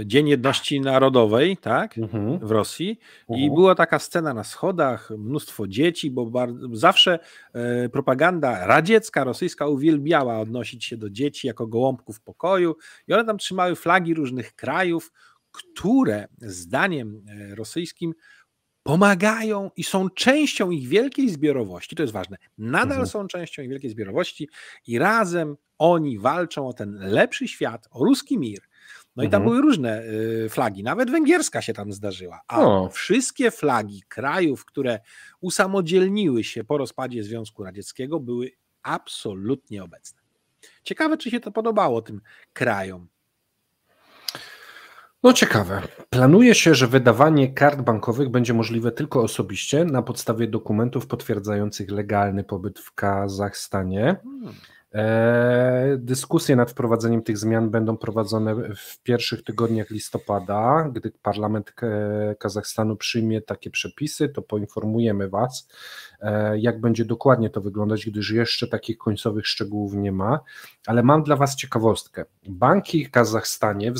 Dzień Jedności Narodowej, tak, w Rosji, i była taka scena na schodach, mnóstwo dzieci, bo zawsze propaganda radziecka, rosyjska uwielbiała odnosić się do dzieci jako gołąbków pokoju i one tam trzymały flagi różnych krajów, które zdaniem rosyjskim pomagają i są częścią ich wielkiej zbiorowości, to jest ważne, nadal są częścią ich wielkiej zbiorowości i razem oni walczą o ten lepszy świat, o ruski mir. No i tam były różne flagi, nawet węgierska się tam zdarzyła, a wszystkie flagi krajów, które usamodzielniły się po rozpadzie Związku Radzieckiego, były absolutnie obecne. Ciekawe, czy się to podobało tym krajom. No ciekawe. Planuje się, że wydawanie kart bankowych będzie możliwe tylko osobiście na podstawie dokumentów potwierdzających legalny pobyt w Kazachstanie. Dyskusje nad wprowadzeniem tych zmian będą prowadzone w pierwszych tygodniach listopada. Gdy parlament Kazachstanu przyjmie takie przepisy, to poinformujemy Was, jak będzie dokładnie to wyglądać, gdyż jeszcze takich końcowych szczegółów nie ma. Ale mam dla Was ciekawostkę. Banki w Kazachstanie w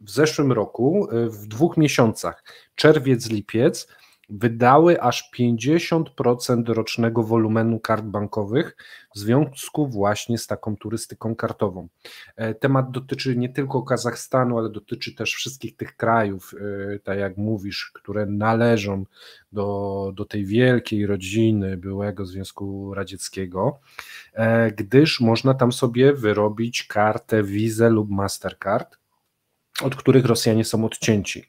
zeszłym roku, w 2 miesiącach, czerwiec, lipiec, wydały aż 50% rocznego wolumenu kart bankowych w związku właśnie z taką turystyką kartową. Temat dotyczy nie tylko Kazachstanu, ale dotyczy też wszystkich tych krajów, tak jak mówisz, które należą do tej wielkiej rodziny byłego Związku Radzieckiego, gdyż można tam sobie wyrobić kartę Visa lub Mastercard, od których Rosjanie są odcięci.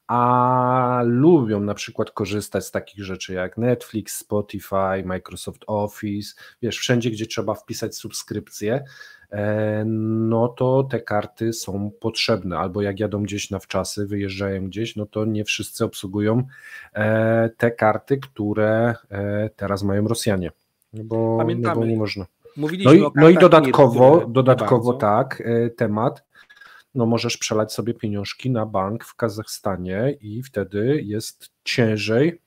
A lubią na przykład korzystać z takich rzeczy jak Netflix, Spotify, Microsoft Office, wiesz, wszędzie, gdzie trzeba wpisać subskrypcję, no to te karty są potrzebne, albo jak jadą gdzieś na wczasy, wyjeżdżają gdzieś, no to nie wszyscy obsługują te karty, które teraz mają Rosjanie, bo nie można. No i dodatkowo tak, temat, no możesz przelać sobie pieniążki na bank w Kazachstanie i wtedy jest ciężej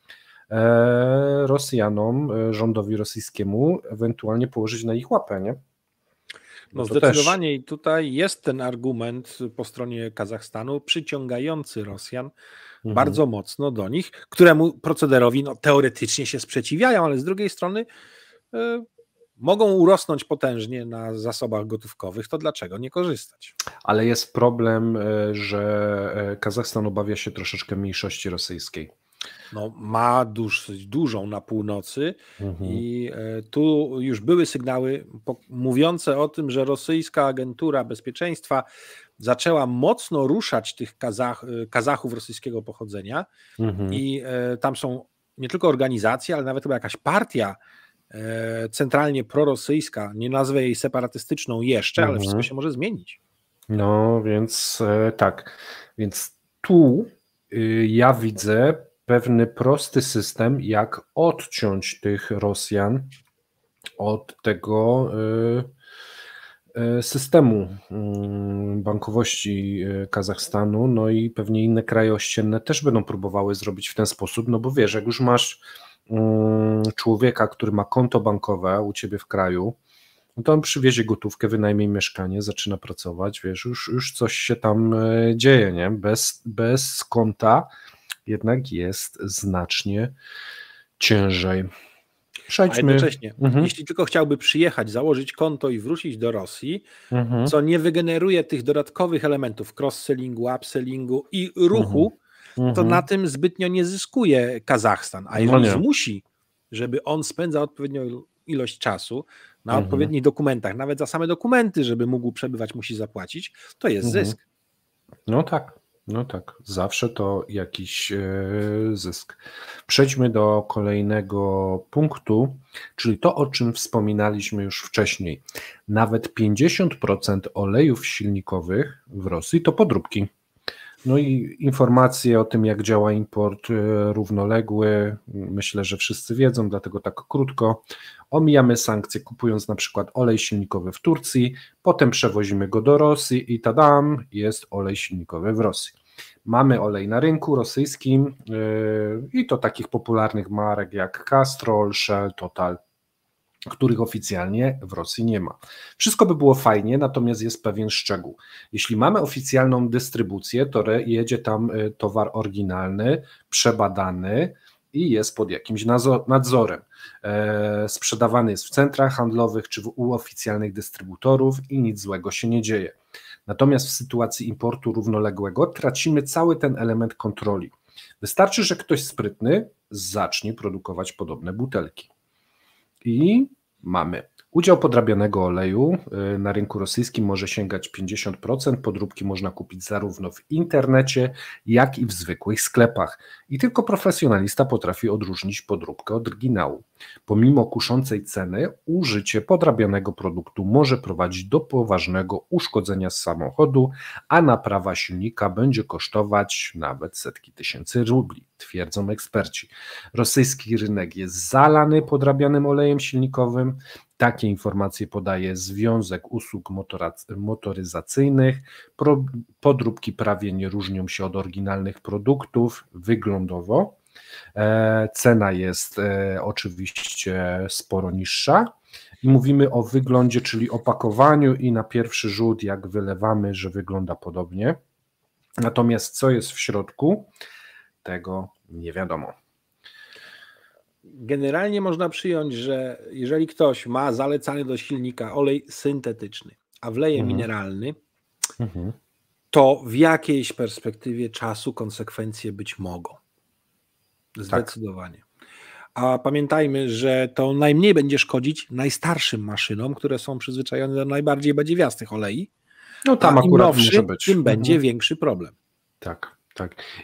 Rosjanom, rządowi rosyjskiemu ewentualnie położyć na ich łapę, nie? No zdecydowanie i tutaj jest ten argument po stronie Kazachstanu przyciągający Rosjan bardzo mocno do nich, któremu procederowi teoretycznie się sprzeciwiają, ale z drugiej strony mogą urosnąć potężnie na zasobach gotówkowych, to dlaczego nie korzystać? Ale jest problem, że Kazachstan obawia się troszeczkę mniejszości rosyjskiej. No, ma dosyć dużą na północy i tu już były sygnały mówiące o tym, że rosyjska agentura bezpieczeństwa zaczęła mocno ruszać tych Kazachów rosyjskiego pochodzenia i tam są nie tylko organizacje, ale nawet chyba jakaś partia centralnie prorosyjska, nie nazwę jej separatystyczną jeszcze, ale wszystko się może zmienić. No więc tak, więc tu ja widzę pewny prosty system, jak odciąć tych Rosjan od tego systemu bankowości Kazachstanu, no i pewnie inne kraje ościenne też będą próbowały zrobić w ten sposób, no bo wiesz, jak już masz człowieka, który ma konto bankowe u ciebie w kraju, no to on przywiezie gotówkę, wynajmie mieszkanie, zaczyna pracować, wiesz, już coś się tam dzieje, nie? Bez konta jednak jest znacznie ciężej. Przejdźmy. A jednocześnie, jeśli tylko chciałby przyjechać, założyć konto i wrócić do Rosji, co nie wygeneruje tych dodatkowych elementów cross-sellingu, upsellingu i ruchu, to na tym zbytnio nie zyskuje Kazachstan. A jeżeli zmusi, żeby on spędzał odpowiednią ilość czasu na odpowiednich dokumentach, nawet za same dokumenty, żeby mógł przebywać, musi zapłacić, to jest zysk. No tak, zawsze to jakiś zysk. Przejdźmy do kolejnego punktu, czyli to, o czym wspominaliśmy już wcześniej. Nawet 50% olejów silnikowych w Rosji to podróbki. No i informacje o tym, jak działa import równoległy, myślę, że wszyscy wiedzą, dlatego tak krótko. Omijamy sankcje, kupując na przykład olej silnikowy w Turcji, potem przewozimy go do Rosji i tadam, jest olej silnikowy w Rosji. Mamy olej na rynku rosyjskim i to takich popularnych marek jak Castrol, Shell, Total, których oficjalnie w Rosji nie ma. Wszystko by było fajnie, natomiast jest pewien szczegół. Jeśli mamy oficjalną dystrybucję, to jedzie tam towar oryginalny, przebadany i jest pod jakimś nadzorem. Sprzedawany jest w centrach handlowych czy u oficjalnych dystrybutorów i nic złego się nie dzieje. Natomiast w sytuacji importu równoległego tracimy cały ten element kontroli. Wystarczy, że ktoś sprytny zacznie produkować podobne butelki. I mamy udział podrabianego oleju na rynku rosyjskim może sięgać 50%, podróbki można kupić zarówno w internecie, jak i w zwykłych sklepach. I tylko profesjonalista potrafi odróżnić podróbkę od oryginału. Pomimo kuszącej ceny, użycie podrabianego produktu może prowadzić do poważnego uszkodzenia samochodu, a naprawa silnika będzie kosztować nawet setki tysięcy rubli, twierdzą eksperci. Rosyjski rynek jest zalany podrabianym olejem silnikowym. Takie informacje podaje Związek Usług Motoryzacyjnych. Podróbki prawie nie różnią się od oryginalnych produktów wyglądowo. Cena jest oczywiście sporo niższa. I mówimy o wyglądzie, czyli opakowaniu i na pierwszy rzut, jak wylewamy, że wygląda podobnie. Natomiast co jest w środku, tego nie wiadomo. Generalnie można przyjąć, że jeżeli ktoś ma zalecany do silnika olej syntetyczny, a wleje mineralny, to w jakiejś perspektywie czasu konsekwencje być mogą. Zdecydowanie. Tak. A pamiętajmy, że to najmniej będzie szkodzić najstarszym maszynom, które są przyzwyczajone do najbardziej badziewiastych olei. No tam akurat nowszy, może być. Tym będzie większy problem. Tak.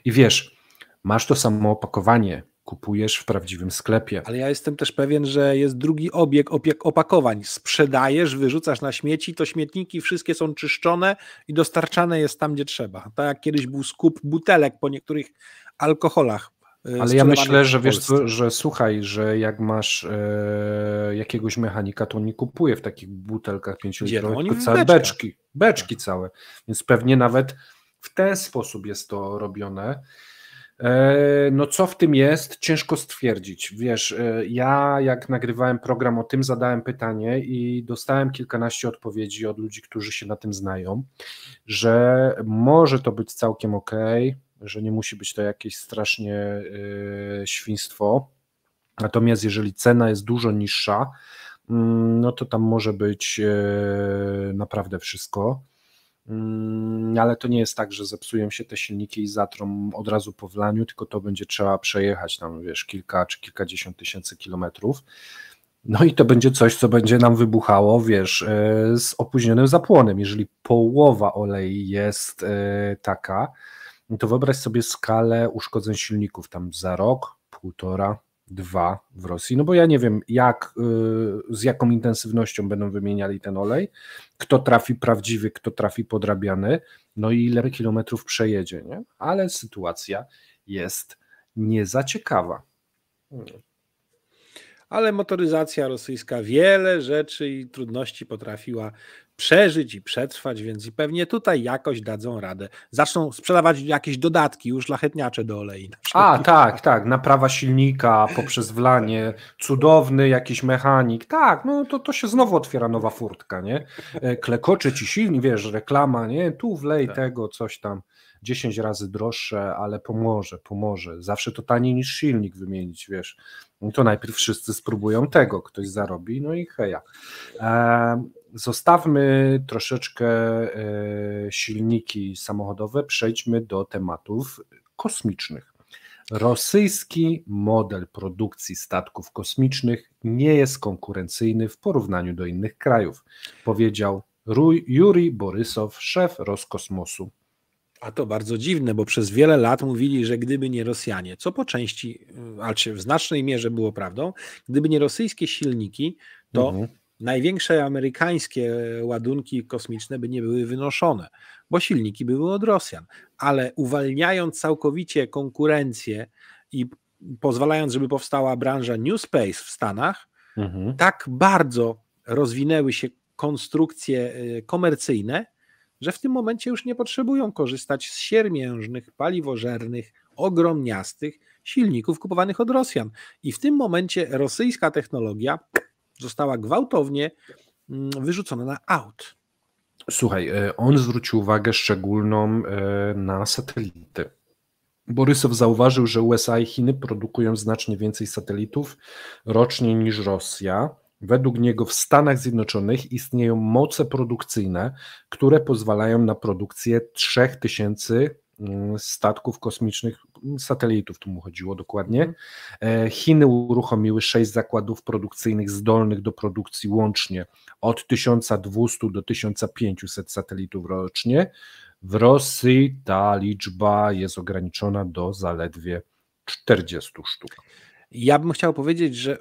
I wiesz, masz to samo opakowanie, kupujesz w prawdziwym sklepie. Ale ja jestem też pewien, że jest drugi obieg opakowań. Sprzedajesz, wyrzucasz na śmieci, to śmietniki wszystkie są czyszczone i dostarczane jest tam, gdzie trzeba. Tak jak kiedyś był skup butelek po niektórych alkoholach. Ale ja myślę, że wiesz co, że słuchaj, że jak masz jakiegoś mechanika, to on nie kupuje w takich butelkach 5-litrowych, tylko całe beczki całe. Więc pewnie nawet w ten sposób jest to robione. No co w tym jest? Ciężko stwierdzić. Wiesz, ja jak nagrywałem program o tym, zadałem pytanie i dostałem kilkanaście odpowiedzi od ludzi, którzy się na tym znają, że może to być całkiem okej, że nie musi być to jakieś strasznie świństwo. Natomiast jeżeli cena jest dużo niższa, no to tam może być naprawdę wszystko. Ale to nie jest tak, że zepsują się te silniki i zatrą od razu po wlaniu, tylko to będzie trzeba przejechać tam, wiesz, kilka czy kilkadziesiąt tysięcy kilometrów. No i to będzie coś, co będzie nam wybuchało, wiesz, z opóźnionym zapłonem. Jeżeli połowa olei jest taka, no to wyobraź sobie skalę uszkodzeń silników tam za rok, półtora, 2 w Rosji, no bo ja nie wiem z jaką intensywnością będą wymieniali ten olej, kto trafi prawdziwy, kto trafi podrabiany, no i ile kilometrów przejedzie, nie? Ale sytuacja jest nie za ciekawa. Ale motoryzacja rosyjska wiele rzeczy i trudności potrafiła przeżyć i przetrwać, więc i pewnie tutaj jakoś dadzą radę. Zaczną sprzedawać jakieś dodatki, już szlachetniacze do olei. Tak, naprawa silnika poprzez wlanie, cudowny jakiś mechanik, tak, no to się znowu otwiera nowa furtka, nie? Klekocze ci silnik, wiesz, reklama, nie? Tu wlej tego, coś tam, 10 razy droższe, ale pomoże. Zawsze to taniej niż silnik wymienić, wiesz. No to najpierw wszyscy spróbują tego, ktoś zarobi, no i heja. Zostawmy troszeczkę silniki samochodowe, przejdźmy do tematów kosmicznych. Rosyjski model produkcji statków kosmicznych nie jest konkurencyjny w porównaniu do innych krajów, powiedział Jurij Borysow, szef Roskosmosu. A to bardzo dziwne, bo przez wiele lat mówili, że gdyby nie Rosjanie, co po części, ale w znacznej mierze było prawdą, gdyby nie rosyjskie silniki, to największe amerykańskie ładunki kosmiczne by nie były wynoszone, bo silniki były od Rosjan. Ale uwalniając całkowicie konkurencję i pozwalając, żeby powstała branża New Space w Stanach, tak bardzo rozwinęły się konstrukcje komercyjne, że w tym momencie już nie potrzebują korzystać z siermiężnych, paliwożernych, ogromniastych silników kupowanych od Rosjan. I w tym momencie rosyjska technologia została gwałtownie wyrzucona na aut. Słuchaj, on zwrócił uwagę szczególną na satelity. Borysow zauważył, że USA i Chiny produkują znacznie więcej satelitów rocznie niż Rosja. Według niego w Stanach Zjednoczonych istnieją moce produkcyjne, które pozwalają na produkcję 3000 statków kosmicznych, satelitów tu mu chodziło dokładnie. Chiny uruchomiły 6 zakładów produkcyjnych zdolnych do produkcji łącznie od 1200 do 1500 satelitów rocznie. W Rosji ta liczba jest ograniczona do zaledwie 40 sztuk. Ja bym chciał powiedzieć, że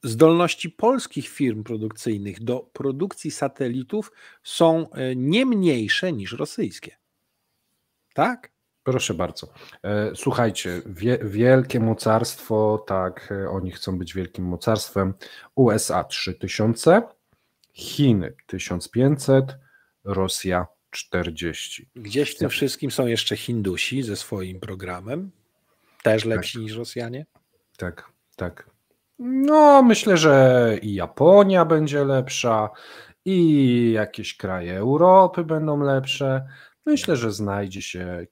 zdolności polskich firm produkcyjnych do produkcji satelitów są nie mniejsze niż rosyjskie. Tak? Proszę bardzo. Słuchajcie, wielkie mocarstwo, tak, oni chcą być wielkim mocarstwem. USA 3000, Chiny 1500, Rosja 40. Gdzieś w tym wszystkim są jeszcze Hindusi ze swoim programem, też lepsi niż Rosjanie. Tak. No, myślę, że i Japonia będzie lepsza, i jakieś kraje Europy będą lepsze. Myślę, że znajdzie się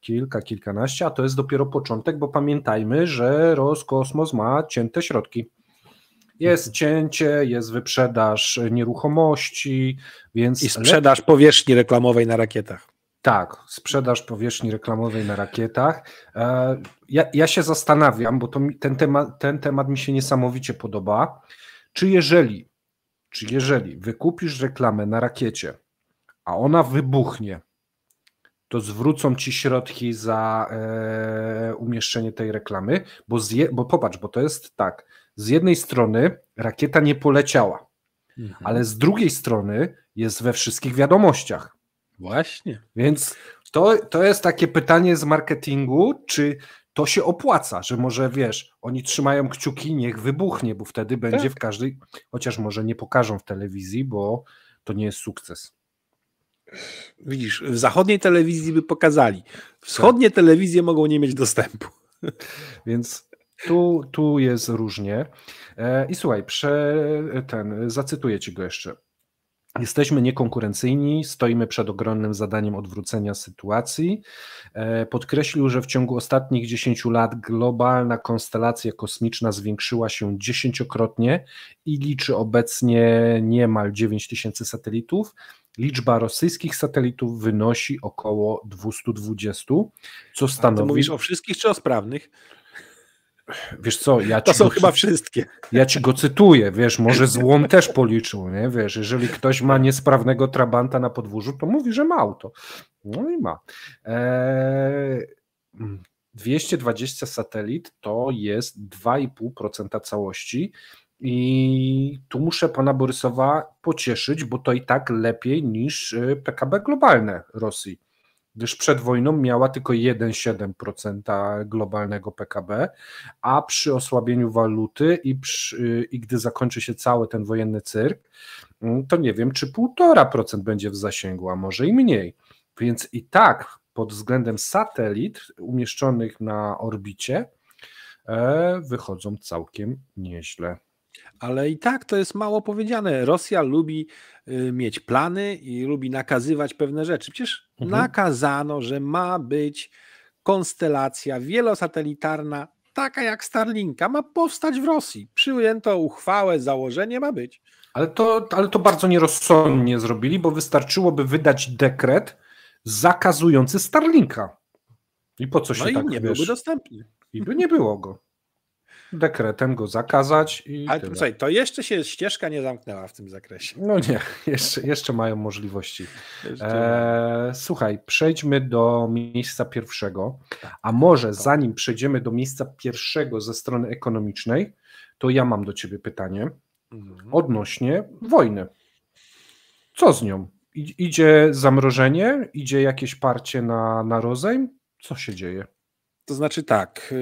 kilkanaście, a to jest dopiero początek, bo pamiętajmy, że Roskosmos ma cięte środki. Jest cięcie, jest wyprzedaż nieruchomości, więc... I sprzedaż powierzchni reklamowej na rakietach. Tak, sprzedaż powierzchni reklamowej na rakietach. Ja się zastanawiam, bo ten temat mi się niesamowicie podoba, czy jeżeli wykupisz reklamę na rakiecie, a ona wybuchnie, to zwrócą ci środki za umieszczenie tej reklamy, bo popatrz, bo to jest tak, z jednej strony rakieta nie poleciała, ale z drugiej strony jest we wszystkich wiadomościach. Właśnie. Więc to jest takie pytanie z marketingu, czy to się opłaca, że może wiesz, oni trzymają kciuki, niech wybuchnie, bo wtedy będzie w każdej, chociaż może nie pokażą w telewizji, bo to nie jest sukces. Widzisz, w zachodniej telewizji by pokazali. Wschodnie telewizje mogą nie mieć dostępu. Więc tu jest różnie. I słuchaj, zacytuję ci go jeszcze. Jesteśmy niekonkurencyjni, stoimy przed ogromnym zadaniem odwrócenia sytuacji. Podkreślił, że w ciągu ostatnich 10 lat globalna konstelacja kosmiczna zwiększyła się 10-krotnie i liczy obecnie niemal 9000 satelitów. Liczba rosyjskich satelitów wynosi około 220, co stanowi... A ty mówisz o wszystkich czy o sprawnych? Wiesz co, to są chyba wszystkie. Ja ci go cytuję, wiesz, może złom też policzył, nie? Wiesz, jeżeli ktoś ma niesprawnego trabanta na podwórzu, to mówi, że ma auto. No i ma. 220 satelit to jest 2,5% całości i tu muszę pana Borysowa pocieszyć, bo to i tak lepiej niż PKB globalne Rosji, gdyż przed wojną miała tylko 1,7% globalnego PKB, a przy osłabieniu waluty i gdy zakończy się cały ten wojenny cyrk, to nie wiem, czy 1,5% będzie w zasięgu, a może i mniej. Więc i tak pod względem satelit umieszczonych na orbicie wychodzą całkiem nieźle. Ale i tak to jest mało powiedziane. Rosja lubi mieć plany i lubi nakazywać pewne rzeczy. Przecież nakazano, że ma być konstelacja wielosatelitarna, taka jak Starlinka, ma powstać w Rosji. Przyjęto uchwałę, założenie ma być. Ale to bardzo nierozsądnie zrobili, bo wystarczyłoby wydać dekret zakazujący Starlinka. I po co się tak, nie byłby dostępny. I by nie było go. Dekretem go zakazać i ale tyle. Słuchaj, to jeszcze się ścieżka nie zamknęła w tym zakresie. No nie, jeszcze mają możliwości. Słuchaj, przejdźmy do miejsca pierwszego, a może zanim przejdziemy do miejsca pierwszego ze strony ekonomicznej, to ja mam do ciebie pytanie odnośnie wojny. Co z nią? Idzie zamrożenie? Idzie jakieś parcie na rozejm? Co się dzieje? To znaczy tak,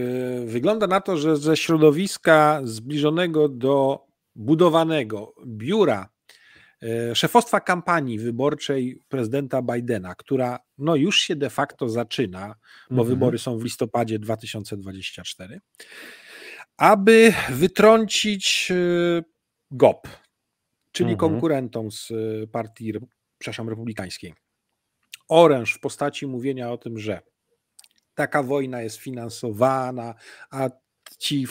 wygląda na to, że ze środowiska zbliżonego do budowanego biura szefostwa kampanii wyborczej prezydenta Bidena, która no już się de facto zaczyna, bo wybory są w listopadzie 2024, aby wytrącić GOP, czyli konkurentom z partii, republikańskiej, oręż w postaci mówienia o tym, że taka wojna jest finansowana, a ci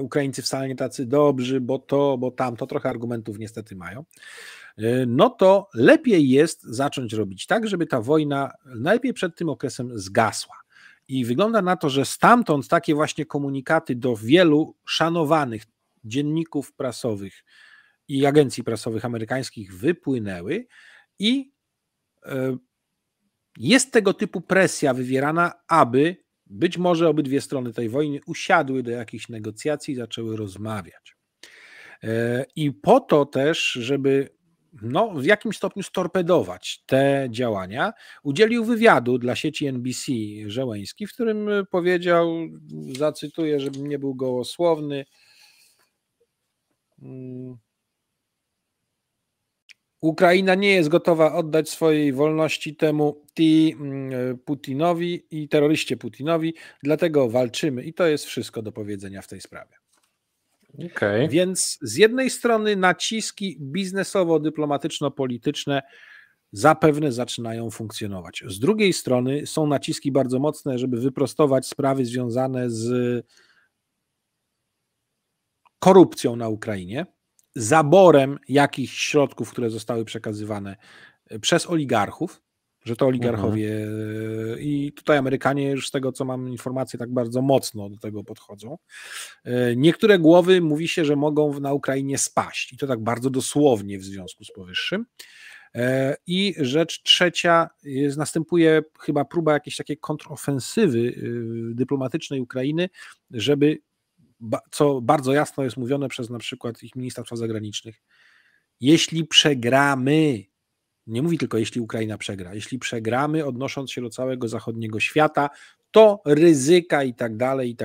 Ukraińcy wcale nie tacy dobrzy, bo to, bo tamto, trochę argumentów niestety mają, no to lepiej jest zacząć robić tak, żeby ta wojna najlepiej przed tym okresem zgasła. I wygląda na to, że stamtąd takie właśnie komunikaty do wielu szanowanych dzienników prasowych i agencji prasowych amerykańskich wypłynęły i jest tego typu presja wywierana, aby być może obydwie strony tej wojny usiadły do jakichś negocjacji i zaczęły rozmawiać. I po to też, żeby w jakimś stopniu storpedować te działania, udzielił wywiadu dla sieci NBC Zełenski, w którym powiedział, zacytuję, żebym nie był gołosłowny, Ukraina nie jest gotowa oddać swojej wolności temu Putinowi i terroryście Putinowi, dlatego walczymy i to jest wszystko do powiedzenia w tej sprawie. Okay. Więc z jednej strony naciski biznesowo-dyplomatyczno-polityczne zapewne zaczynają funkcjonować. Z drugiej strony są naciski bardzo mocne, żeby wyprostować sprawy związane z korupcją na Ukrainie, zaborem jakichś środków, które zostały przekazywane przez oligarchów, że to oligarchowie i tutaj Amerykanie już z tego, co mam informacje, tak bardzo mocno do tego podchodzą. Niektóre głowy mówi się, że mogą na Ukrainie spaść i to tak bardzo dosłownie w związku z powyższym. I rzecz trzecia, następuje chyba próba jakiejś takiej kontrofensywy dyplomatycznej Ukrainy, żeby, co bardzo jasno jest mówione przez na przykład ich ministra spraw zagranicznych, jeśli przegramy, nie mówi tylko jeśli Ukraina przegra, jeśli przegramy odnosząc się do całego zachodniego świata, to ryzyka i tak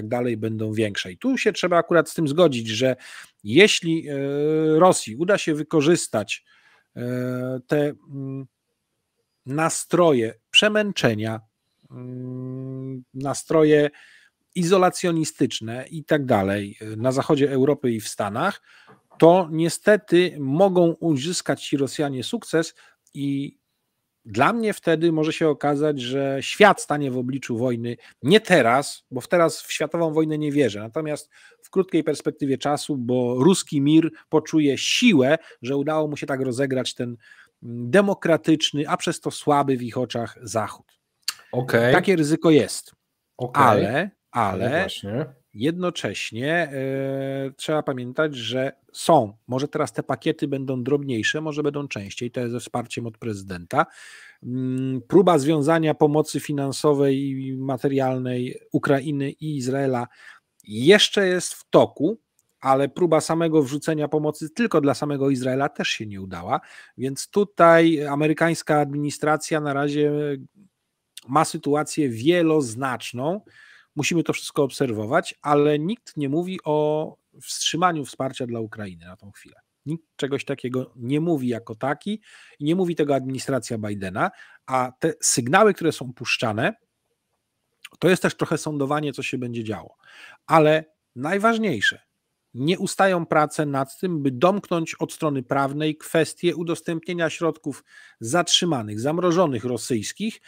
dalej będą większe. I tu się trzeba akurat z tym zgodzić, że jeśli Rosji uda się wykorzystać te nastroje przemęczenia, nastroje izolacjonistyczne i tak dalej na zachodzie Europy i w Stanach, to niestety mogą uzyskać ci Rosjanie sukces i dla mnie wtedy może się okazać, że świat stanie w obliczu wojny, nie teraz, bo teraz w światową wojnę nie wierzę, natomiast w krótkiej perspektywie czasu, bo ruski mir poczuje siłę, że udało mu się tak rozegrać ten demokratyczny, a przez to słaby w ich oczach Zachód. Takie ryzyko jest, ale właśnie. jednocześnie trzeba pamiętać, że może teraz te pakiety będą drobniejsze, może będą częściej, to jest ze wsparciem od prezydenta. Próba związania pomocy finansowej i materialnej Ukrainy i Izraela jeszcze jest w toku, ale próba samego wrzucenia pomocy tylko dla samego Izraela też się nie udała, więc tutaj amerykańska administracja na razie ma sytuację wieloznaczną. Musimy to wszystko obserwować, ale nikt nie mówi o wstrzymaniu wsparcia dla Ukrainy na tą chwilę. Nikt czegoś takiego nie mówi jako taki i nie mówi tego administracja Bidena, a te sygnały, które są puszczane, to jest też trochę sądowanie, co się będzie działo. Ale najważniejsze, nie ustają prace nad tym, by domknąć od strony prawnej kwestię udostępnienia środków zatrzymanych, zamrożonych rosyjskich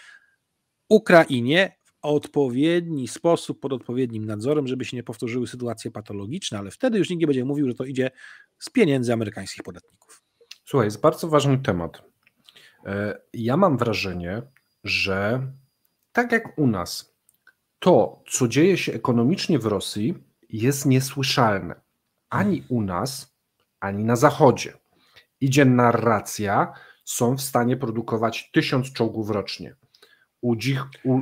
Ukrainie w odpowiedni sposób, pod odpowiednim nadzorem, żeby się nie powtórzyły sytuacje patologiczne, ale wtedy już nikt nie będzie mówił, że to idzie z pieniędzy amerykańskich podatników. Słuchaj, jest bardzo ważny temat. Ja mam wrażenie, że tak jak u nas, to, co dzieje się ekonomicznie w Rosji, jest niesłyszalne. Ani u nas, ani na Zachodzie. Idzie narracja, są w stanie produkować 1000 czołgów rocznie.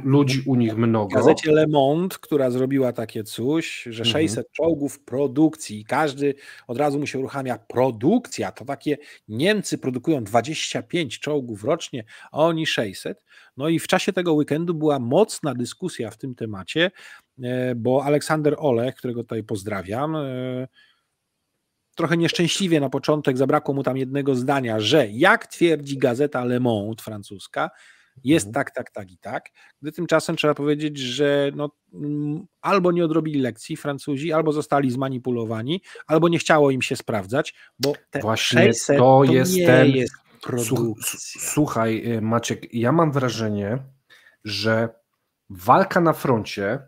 Ludzi u nich mnogo. W gazecie Le Monde, która zrobiła takie coś, że 600 czołgów produkcji i każdy od razu mu się uruchamia produkcja, to takie Niemcy produkują 25 czołgów rocznie, a oni 600. No i w czasie tego weekendu była mocna dyskusja w tym temacie, bo Aleksander Olech, którego tutaj pozdrawiam, trochę nieszczęśliwie na początek zabrakło mu tam jednego zdania, że jak twierdzi gazeta Le Monde francuska, jest tak i tak, gdy tymczasem trzeba powiedzieć, że albo nie odrobili lekcji Francuzi, albo zostali zmanipulowani, albo nie chciało im się sprawdzać, bo te właśnie 600 to jest nie jest produkcja. Słuchaj, Maciek, ja mam wrażenie, że walka na froncie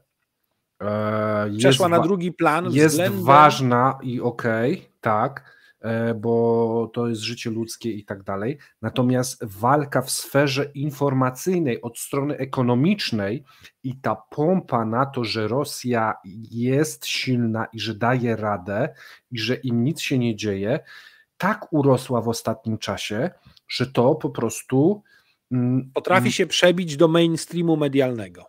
przeszła na drugi plan. Jest ważna i tak, bo to jest życie ludzkie i tak dalej. Natomiast walka w sferze informacyjnej od strony ekonomicznej i ta pompa na to, że Rosja jest silna i że daje radę i że im nic się nie dzieje, tak urosła w ostatnim czasie, że to po prostu potrafi się przebić do mainstreamu medialnego.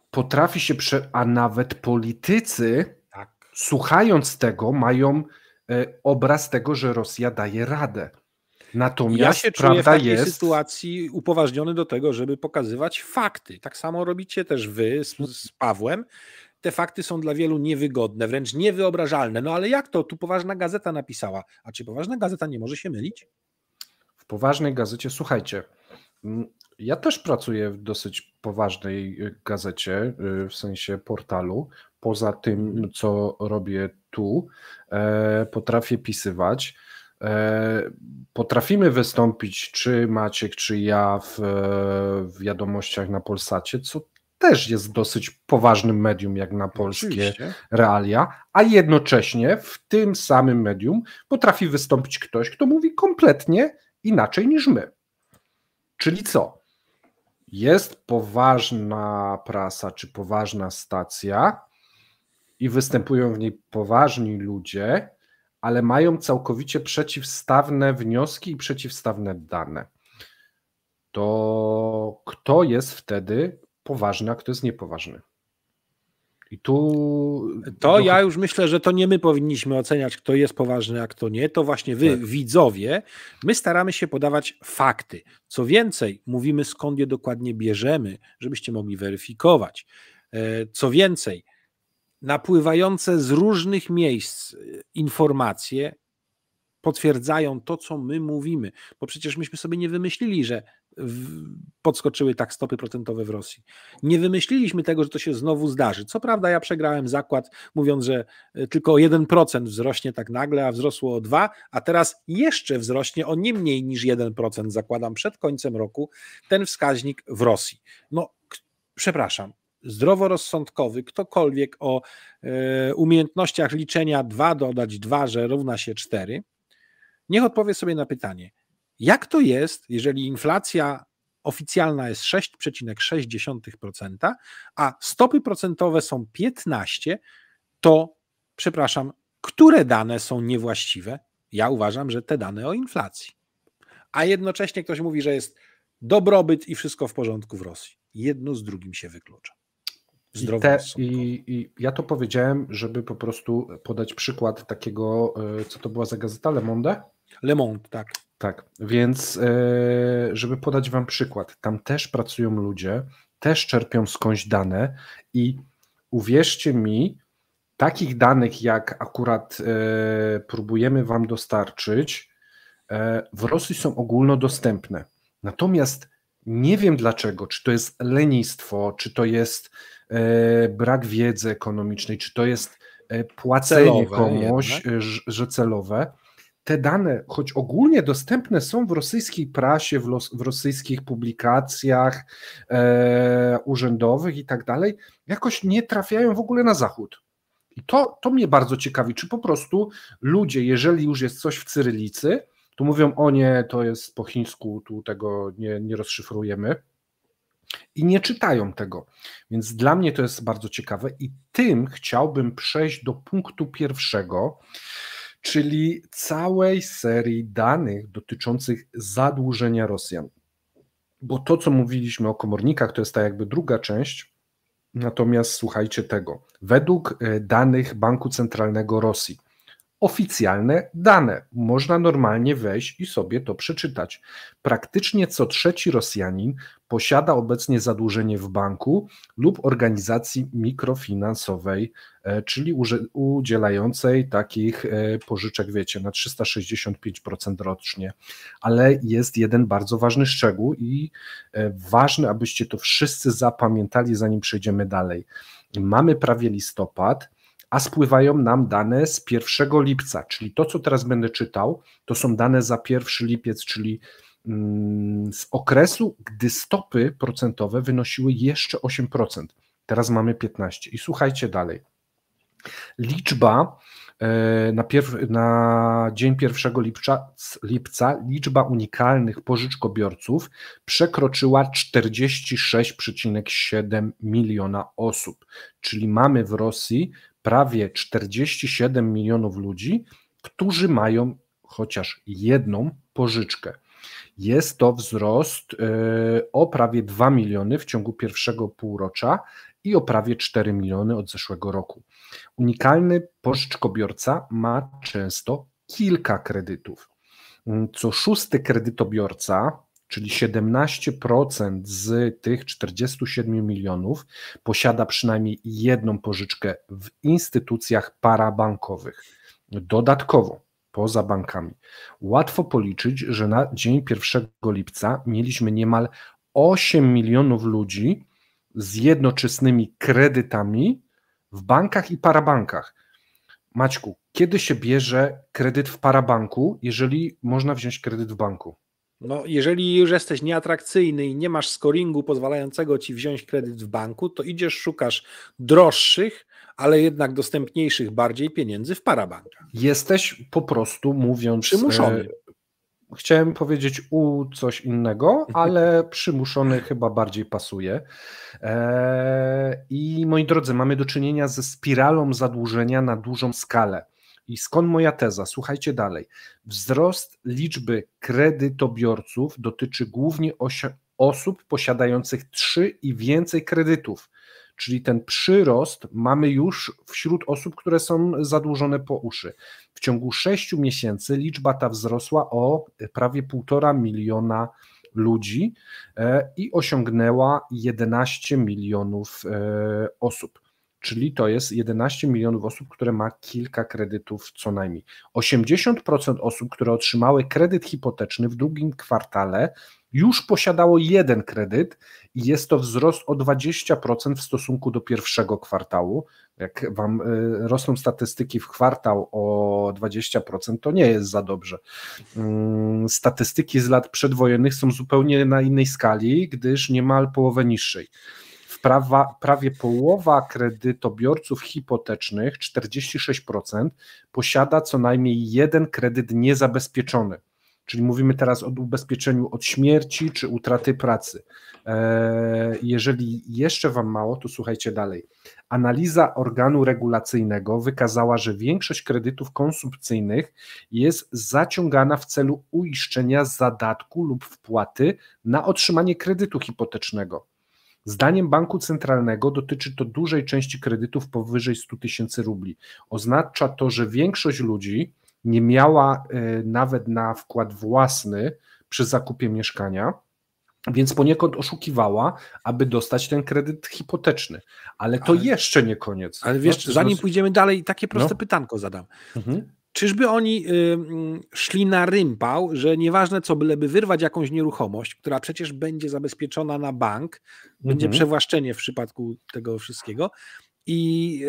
A nawet politycy, słuchając tego, mają obraz tego, że Rosja daje radę. Natomiast ja się czuję w takiej sytuacji upoważniony do tego, żeby pokazywać fakty. Tak samo robicie też wy z Pawłem. Te fakty są dla wielu niewygodne, wręcz niewyobrażalne. No ale jak to? Tu poważna gazeta napisała. A czy poważna gazeta nie może się mylić? W poważnej gazecie, słuchajcie, ja też pracuję w dosyć poważnej gazecie, w sensie portalu. Poza tym, co robię tu, potrafię pisywać. Potrafimy wystąpić, czy Maciek, czy ja w wiadomościach na Polsacie, co też jest dosyć poważnym medium jak na polskie realia, a jednocześnie w tym samym medium potrafi wystąpić ktoś, kto mówi kompletnie inaczej niż my. Czyli co? Jest poważna prasa czy poważna stacja i występują w niej poważni ludzie, ale mają całkowicie przeciwstawne wnioski i przeciwstawne dane. To kto jest wtedy poważny, a kto jest niepoważny? I tu... Ja już myślę, że to nie my powinniśmy oceniać, kto jest poważny, a kto nie. To właśnie wy, widzowie. My staramy się podawać fakty. Co więcej, mówimy, skąd je dokładnie bierzemy, żebyście mogli weryfikować. Co więcej, napływające z różnych miejsc informacje potwierdzają to, co my mówimy. Bo przecież myśmy sobie nie wymyślili, że podskoczyły tak stopy procentowe w Rosji. Nie wymyśliliśmy tego, że to się znowu zdarzy. Co prawda ja przegrałem zakład, mówiąc, że tylko o 1% wzrośnie tak nagle, a wzrosło o 2%, a teraz jeszcze wzrośnie o nie mniej niż 1%, zakładam, przed końcem roku, ten wskaźnik w Rosji. No, przepraszam, zdroworozsądkowy, ktokolwiek o umiejętnościach liczenia 2 dodać 2, że równa się 4, niech odpowie sobie na pytanie, jak to jest, jeżeli inflacja oficjalna jest 6,6%, a stopy procentowe są 15%, to, przepraszam, które dane są niewłaściwe? Ja uważam, że te dane o inflacji. A jednocześnie ktoś mówi, że dobrobyt i wszystko w porządku w Rosji. Jedno z drugim się wyklucza. I ja to powiedziałem, żeby po prostu podać przykład takiego, co to była za gazeta, Le Monde? Le Monde, tak. Tak, więc żeby podać wam przykład, tam też pracują ludzie, też czerpią skądś dane i uwierzcie mi, takich danych jak akurat próbujemy wam dostarczyć, w Rosji są ogólnodostępne. Natomiast nie wiem dlaczego, czy to jest lenistwo, czy to jest brak wiedzy ekonomicznej, czy to jest płacenie celowe, komuś, że celowe. Te dane, choć ogólnie dostępne są w rosyjskiej prasie, w rosyjskich publikacjach urzędowych i tak dalej, jakoś nie trafiają w ogóle na zachód. I to mnie bardzo ciekawi, czy po prostu ludzie, jeżeli już jest coś w cyrylicy, to mówią, o nie, to jest po chińsku, tu tego nie rozszyfrujemy i nie czytają tego. Więc dla mnie to jest bardzo ciekawe i tym chciałbym przejść do punktu pierwszego, czyli całej serii danych dotyczących zadłużenia Rosjan. Bo to, co mówiliśmy o komornikach, to jest ta jakby druga część, natomiast słuchajcie tego. Według danych Banku Centralnego Rosji, oficjalne dane, można normalnie wejść i sobie to przeczytać. Praktycznie co trzeci Rosjanin posiada obecnie zadłużenie w banku lub organizacji mikrofinansowej, czyli udzielającej takich pożyczek, wiecie, na 365% rocznie. Ale jest jeden bardzo ważny szczegół i ważne, abyście to wszyscy zapamiętali, zanim przejdziemy dalej. Mamy prawie listopad, a spływają nam dane z 1 lipca, czyli to, co teraz będę czytał, to są dane za 1 lipiec, czyli z okresu, gdy stopy procentowe wynosiły jeszcze 8%. Teraz mamy 15%. I słuchajcie dalej. Liczba na dzień 1 lipca liczba unikalnych pożyczkobiorców przekroczyła 46,7 miliona osób, czyli mamy w Rosji prawie 47 milionów ludzi, którzy mają chociaż jedną pożyczkę. Jest to wzrost o prawie 2 miliony w ciągu pierwszego półrocza i o prawie 4 miliony od zeszłego roku. Unikalny pożyczkobiorca ma często kilka kredytów. Co szósty kredytobiorca, czyli 17% z tych 47 milionów, posiada przynajmniej jedną pożyczkę w instytucjach parabankowych. Dodatkowo, poza bankami, łatwo policzyć, że na dzień 1 lipca mieliśmy niemal 8 milionów ludzi z jednoczesnymi kredytami w bankach i parabankach. Maćku, kiedy się bierze kredyt w parabanku, jeżeli można wziąć kredyt w banku? No, jeżeli już jesteś nieatrakcyjny i nie masz scoringu pozwalającego ci wziąć kredyt w banku, to idziesz, szukasz droższych, ale jednak dostępniejszych bardziej pieniędzy w parabankach. Jesteś po prostu, mówiąc... Przymuszony. Chciałem powiedzieć coś innego, ale przymuszony chyba bardziej pasuje. I moi drodzy, mamy do czynienia ze spiralą zadłużenia na dużą skalę. I skąd moja teza? Słuchajcie dalej. Wzrost liczby kredytobiorców dotyczy głównie osób posiadających 3 i więcej kredytów. Czyli ten przyrost mamy już wśród osób, które są zadłużone po uszy. W ciągu 6 miesięcy liczba ta wzrosła o prawie 1,5 miliona ludzi i osiągnęła 11 milionów osób. Czyli to jest 11 milionów osób, które ma kilka kredytów co najmniej. 80% osób, które otrzymały kredyt hipoteczny w drugim kwartale, już posiadało jeden kredyt i jest to wzrost o 20% w stosunku do pierwszego kwartału. Jak wam rosną statystyki w kwartał o 20%, to nie jest za dobrze. Statystyki z lat przedwojennych są zupełnie na innej skali, gdyż niemal połowę niższej. Prawie połowa kredytobiorców hipotecznych, 46%, posiada co najmniej jeden kredyt niezabezpieczony. Czyli mówimy teraz o ubezpieczeniu od śmierci czy utraty pracy. Jeżeli jeszcze wam mało, to słuchajcie dalej. Analiza organu regulacyjnego wykazała, że większość kredytów konsumpcyjnych jest zaciągana w celu uiszczenia zadatku lub wpłaty na otrzymanie kredytu hipotecznego. Zdaniem Banku Centralnego dotyczy to dużej części kredytów powyżej 100 000 rubli. Oznacza to, że większość ludzi nie miała nawet na wkład własny przy zakupie mieszkania, więc poniekąd oszukiwała, aby dostać ten kredyt hipoteczny. Ale to jeszcze nie koniec. Ale wiesz, zanim pójdziemy dalej, takie proste pytanko zadam. Czyżby oni szli na rympał, że nieważne co, byleby wyrwać jakąś nieruchomość, która przecież będzie zabezpieczona na bank, będzie przewłaszczenie w przypadku tego wszystkiego i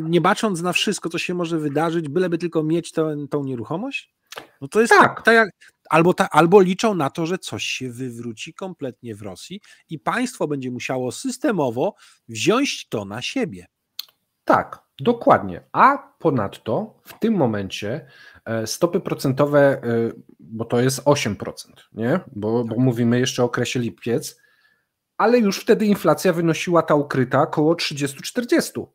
nie bacząc na wszystko, co się może wydarzyć, byleby tylko mieć tą nieruchomość? No to jest tak jak, albo liczą na to, że coś się wywróci kompletnie w Rosji i państwo będzie musiało systemowo wziąć to na siebie. Tak, dokładnie. A ponadto w tym momencie stopy procentowe, bo to jest 8%, nie? Bo mówimy jeszcze o okresie lipiec, ale już wtedy inflacja wynosiła ta ukryta około 30-40%.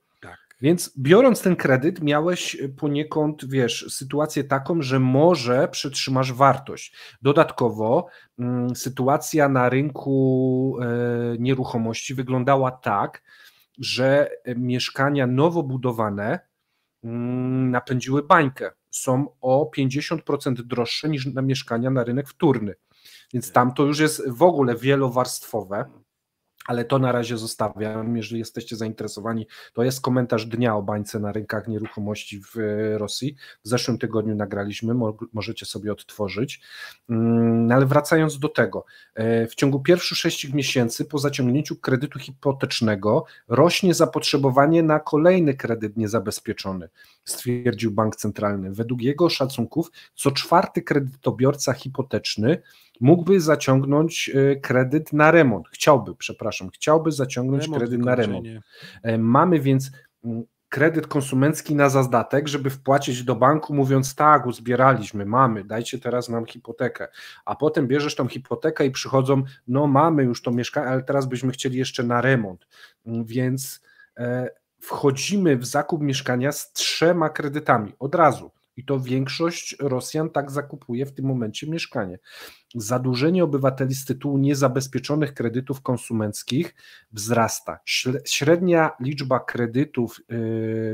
Więc biorąc ten kredyt, miałeś poniekąd, sytuację taką, że może przetrzymasz wartość. Dodatkowo sytuacja na rynku nieruchomości wyglądała tak, że mieszkania nowo budowane napędziły bańkę. Są o 50% droższe niż mieszkania na rynek wtórny. Więc tam to już jest w ogóle wielowarstwowe. Ale to na razie zostawiam, jeżeli jesteście zainteresowani, to jest komentarz dnia o bańce na rynkach nieruchomości w Rosji. W zeszłym tygodniu nagraliśmy, możecie sobie odtworzyć. Ale wracając do tego, w ciągu pierwszych 6 miesięcy po zaciągnięciu kredytu hipotecznego rośnie zapotrzebowanie na kolejny kredyt niezabezpieczony, stwierdził Bank Centralny. Według jego szacunków co 4. kredytobiorca hipoteczny mógłby zaciągnąć kredyt na remont. Chciałby zaciągnąć kredyt na remont. Mamy więc kredyt konsumencki na zadatek, żeby wpłacić do banku, mówiąc tak, uzbieraliśmy, mamy, dajcie teraz nam hipotekę. A potem bierzesz tą hipotekę i przychodzą, no mamy już to mieszkanie, ale teraz byśmy chcieli jeszcze na remont. Więc wchodzimy w zakup mieszkania z 3 kredytami od razu. I to większość Rosjan tak zakupuje w tym momencie mieszkanie. Zadłużenie obywateli z tytułu niezabezpieczonych kredytów konsumenckich wzrasta. Średnia liczba kredytów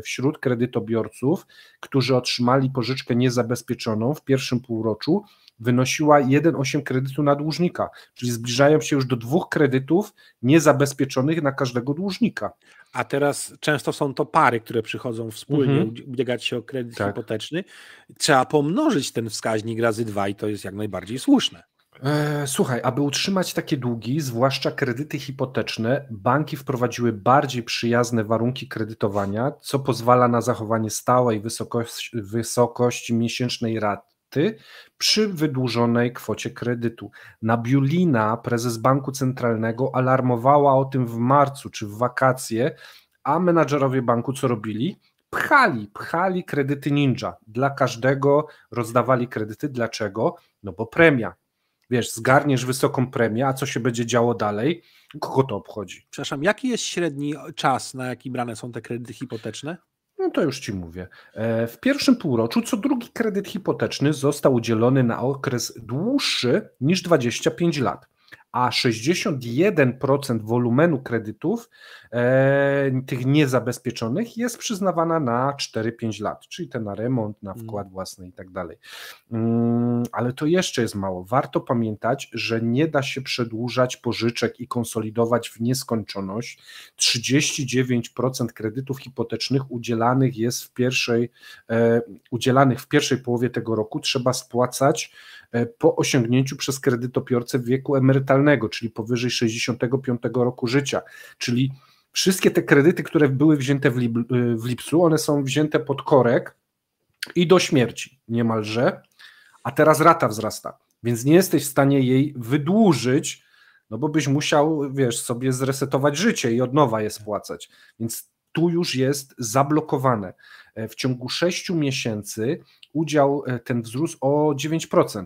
wśród kredytobiorców, którzy otrzymali pożyczkę niezabezpieczoną w pierwszym półroczu, wynosiła 1,8 kredytu na dłużnika, czyli zbliżają się już do 2 kredytów niezabezpieczonych na każdego dłużnika. A teraz często są to pary, które przychodzą wspólnie ubiegać się o kredyt hipoteczny. Trzeba pomnożyć ten wskaźnik razy 2 i to jest jak najbardziej słuszne. Słuchaj, aby utrzymać takie długi, zwłaszcza kredyty hipoteczne, banki wprowadziły bardziej przyjazne warunki kredytowania, co pozwala na zachowanie stałej wysokości miesięcznej raty przy wydłużonej kwocie kredytu. Nabiulina, prezes Banku Centralnego, alarmowała o tym w marcu czy w wakacje, a menadżerowie banku co robili? Pchali kredyty ninja. Dla każdego rozdawali kredyty. Dlaczego? No bo premia. Zgarniesz wysoką premię, a co się będzie działo dalej? Kogo to obchodzi? Przepraszam, jaki jest średni czas, na jaki brane są te kredyty hipoteczne? No to już ci mówię. W pierwszym półroczu co 2. kredyt hipoteczny został udzielony na okres dłuższy niż 25 lat, a 61% wolumenu kredytów tych niezabezpieczonych jest przyznawana na 4-5 lat, czyli te na remont, na wkład własny i tak dalej. Ale to jeszcze jest mało. Warto pamiętać, że nie da się przedłużać pożyczek i konsolidować w nieskończoność. 39% kredytów hipotecznych udzielanych w pierwszej połowie tego roku trzeba spłacać po osiągnięciu przez kredytobiorcę wieku emerytalnego, czyli powyżej 65 roku życia. Czyli wszystkie te kredyty, które były wzięte w lipcu, one są wzięte pod korek i do śmierci niemalże, a teraz rata wzrasta, więc nie jesteś w stanie jej wydłużyć, no bo byś musiał, wiesz, sobie zresetować życie i od nowa je spłacać, więc tu już jest zablokowane. W ciągu 6 miesięcy udział ten wzrósł o 9%.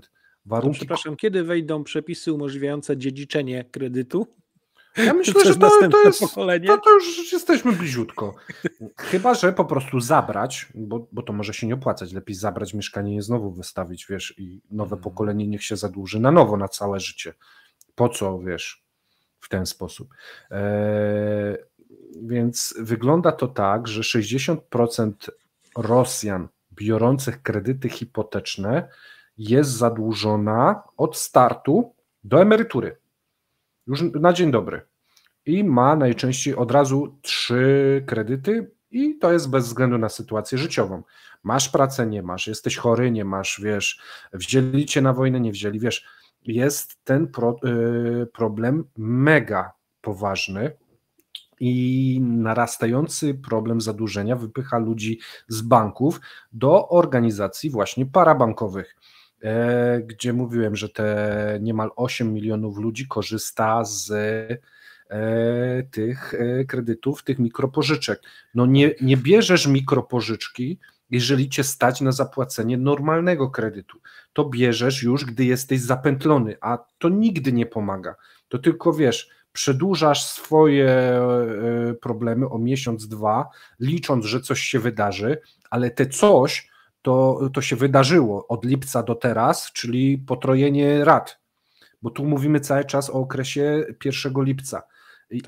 To przepraszam, kiedy wejdą przepisy umożliwiające dziedziczenie kredytu? Ja myślę, że to już jesteśmy bliziutko. Chyba że po prostu zabrać, bo to może się nie opłacać, lepiej zabrać mieszkanie i znowu wystawić, wiesz, i nowe pokolenie niech się zadłuży na nowo, na całe życie. Po co, wiesz, w ten sposób. Więc wygląda to tak, że 60% Rosjan biorących kredyty hipoteczne jest zadłużona od startu do emerytury. Już na dzień dobry. I ma najczęściej od razu 3 kredyty i to jest bez względu na sytuację życiową. Masz pracę, nie masz, jesteś chory, nie masz, wiesz, wzięli cię na wojnę, nie wzięli, wiesz, jest ten problem mega poważny i narastający problem zadłużenia wypycha ludzi z banków do organizacji właśnie parabankowych, gdzie mówiłem, że te niemal 8 milionów ludzi korzysta z tych kredytów, tych mikropożyczek. No nie bierzesz mikropożyczki, jeżeli cię stać na zapłacenie normalnego kredytu. To bierzesz już, gdy jesteś zapętlony, a to nigdy nie pomaga. To tylko, wiesz, przedłużasz swoje problemy o miesiąc, 2, licząc, że coś się wydarzy, ale te coś to się wydarzyło od lipca do teraz, czyli potrojenie rat, bo tu mówimy cały czas o okresie 1 lipca.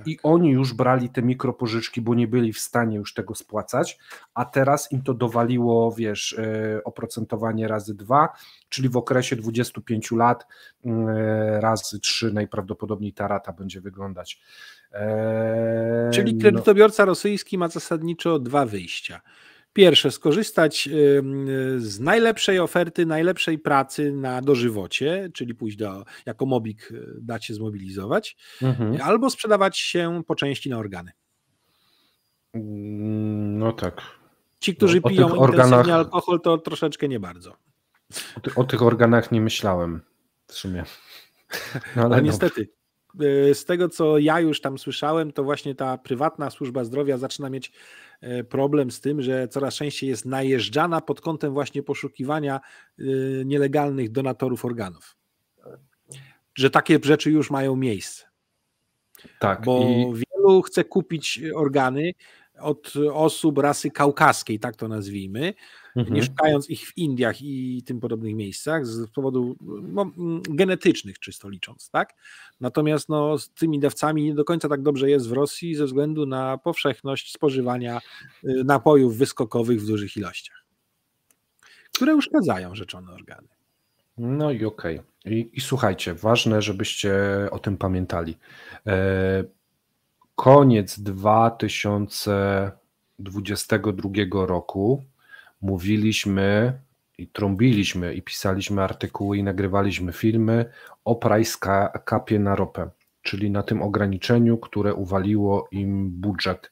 I oni już brali te mikropożyczki, bo nie byli w stanie już tego spłacać, a teraz im to dowaliło, wiesz, oprocentowanie razy 2, czyli w okresie 25 lat razy 3 najprawdopodobniej ta rata będzie wyglądać. Czyli kredytobiorca rosyjski ma zasadniczo 2 wyjścia. Pierwsze, skorzystać z najlepszej oferty, najlepszej pracy na dożywocie, czyli pójść jako mobik, dać się zmobilizować, albo sprzedawać się po części na organy. No tak. Ci, którzy piją intensywnie alkohol, to troszeczkę nie bardzo. O tych organach nie myślałem w sumie. No, ale niestety. Z tego, co ja już tam słyszałem, to właśnie ta prywatna służba zdrowia zaczyna mieć problem z tym, że coraz częściej jest najeżdżana pod kątem właśnie poszukiwania nielegalnych donatorów organów. Że takie rzeczy już mają miejsce. Tak. Bo wielu chce kupić organy od osób rasy kaukaskiej, tak to nazwijmy, nie szukając ich w Indiach i tym podobnych miejscach z powodu genetycznych, czysto licząc, tak? Natomiast z tymi dawcami nie do końca tak dobrze jest w Rosji ze względu na powszechność spożywania napojów wyskokowych w dużych ilościach, które uszkadzają rzeczone organy. No i okej. I słuchajcie, ważne, żebyście o tym pamiętali. Koniec 2022 roku mówiliśmy i trąbiliśmy i pisaliśmy artykuły i nagrywaliśmy filmy o price capie na ropę, czyli na tym ograniczeniu, które uwaliło im budżet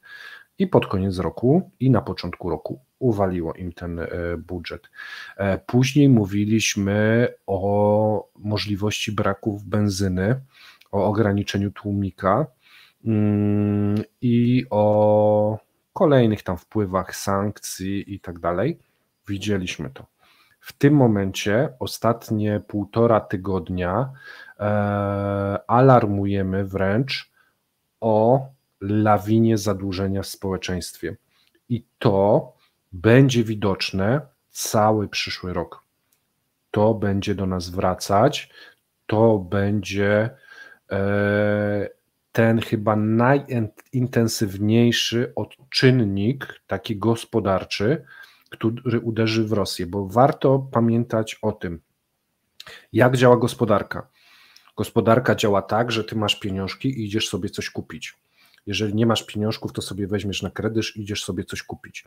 i pod koniec roku i na początku roku uwaliło im ten budżet. Później mówiliśmy o możliwości braków benzyny, o ograniczeniu tłumika i o kolejnych tam wpływach sankcji i tak dalej. Widzieliśmy to. W tym momencie ostatnie 1,5 tygodnia alarmujemy wręcz o lawinie zadłużenia w społeczeństwie i to będzie widoczne cały przyszły rok. To będzie do nas wracać, to będzie ten chyba najintensywniejszy odczynnik taki gospodarczy, który uderzy w Rosję, bo warto pamiętać o tym, jak działa gospodarka. Gospodarka działa tak, że ty masz pieniążki i idziesz sobie coś kupić. Jeżeli nie masz pieniążków, to sobie weźmiesz na kredyt i idziesz sobie coś kupić.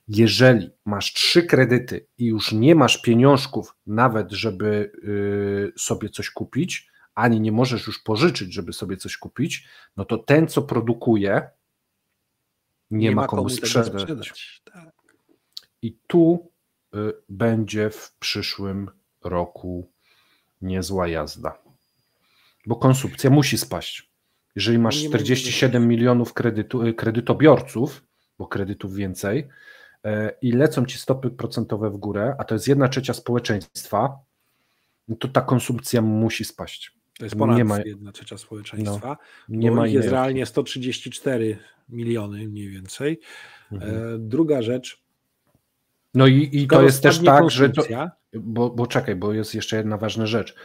Jeżeli masz 3 kredyty i już nie masz pieniążków nawet, żeby sobie coś kupić, ani nie możesz już pożyczyć, żeby sobie coś kupić, no to ten, co produkuje, nie ma komu sprzedać. Tak. I tu będzie w przyszłym roku niezła jazda, bo konsumpcja musi spaść. Jeżeli masz 47 milionów kredytobiorców, bo kredytów więcej, i lecą ci stopy procentowe w górę, a to jest 1/3 społeczeństwa, no to ta konsumpcja musi spaść. To jest ponad 1/3 społeczeństwa, nie ma jest realnie 134 miliony mniej więcej. Druga rzecz. No i to jest też tak, że bo czekaj, bo jest jeszcze jedna ważna rzecz.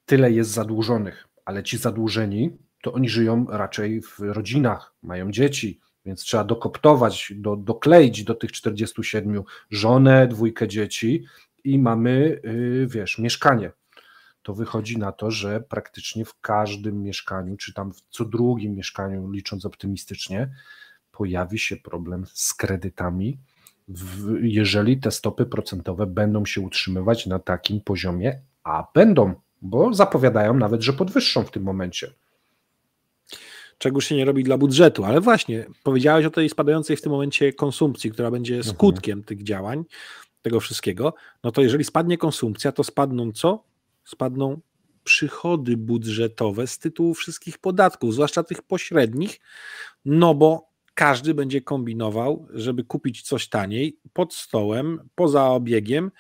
Tyle jest zadłużonych, ale ci zadłużeni, to oni żyją raczej w rodzinach, mają dzieci, więc trzeba dokoptować, dokleić do tych 47 żonę, 2 dzieci i mamy, mieszkanie. To wychodzi na to, że praktycznie w każdym mieszkaniu, czy tam w co drugim mieszkaniu, licząc optymistycznie, pojawi się problem z kredytami, jeżeli te stopy procentowe będą się utrzymywać na takim poziomie, a będą, bo zapowiadają nawet, że podwyższą w tym momencie. Czego się nie robi dla budżetu, ale właśnie powiedziałeś o tej spadającej w tym momencie konsumpcji, która będzie skutkiem tych działań, tego wszystkiego, no to jeżeli spadnie konsumpcja, to spadną co? Spadną przychody budżetowe z tytułu wszystkich podatków, zwłaszcza tych pośrednich, no bo każdy będzie kombinował, żeby kupić coś taniej, pod stołem, poza obiegiem,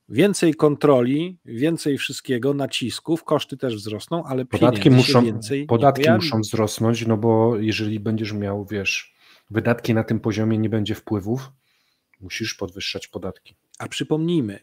więcej kontroli, więcej wszystkiego, nacisków, koszty też wzrosną, ale podatki muszą wzrosnąć, no bo jeżeli będziesz miał, wydatki na tym poziomie, nie będzie wpływów, musisz podwyższać podatki. A przypomnijmy,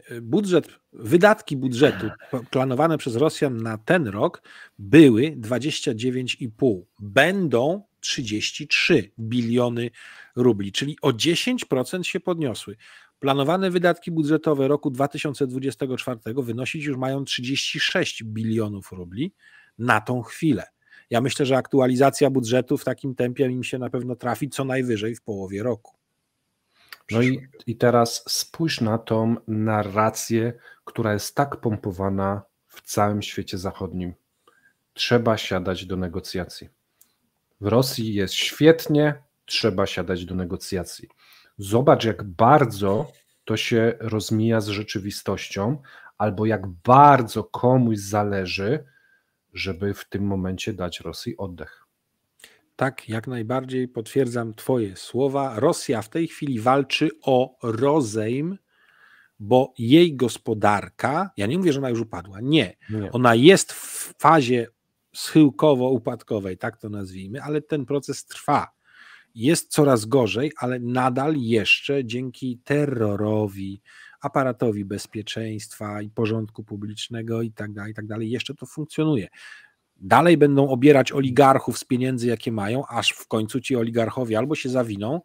wydatki budżetu planowane przez Rosjan na ten rok były 29,5, będą 33 biliony rubli, czyli o 10% się podniosły. Planowane wydatki budżetowe roku 2024 wynosić już mają 36 bilionów rubli na tą chwilę. Ja myślę, że aktualizacja budżetu w takim tempie im się na pewno trafi co najwyżej w połowie roku. No i teraz spójrz na tą narrację, która jest tak pompowana w całym świecie zachodnim. Trzeba siadać do negocjacji. W Rosji jest świetnie, trzeba siadać do negocjacji. Zobacz, jak bardzo to się rozmija z rzeczywistością, albo jak bardzo komuś zależy, żeby w tym momencie dać Rosji oddech. Tak, jak najbardziej potwierdzam Twoje słowa. Rosja w tej chwili walczy o rozejm, bo jej gospodarka, ja nie mówię, że ona już upadła, nie. Ona jest w fazie schyłkowo-upadkowej, tak to nazwijmy, ale ten proces trwa. Jest coraz gorzej, ale nadal jeszcze dzięki terrorowi, aparatowi bezpieczeństwa i porządku publicznego i tak dalej, jeszcze to funkcjonuje. Dalej będą obierać oligarchów z pieniędzy, jakie mają, aż w końcu ci oligarchowie albo się zawiną,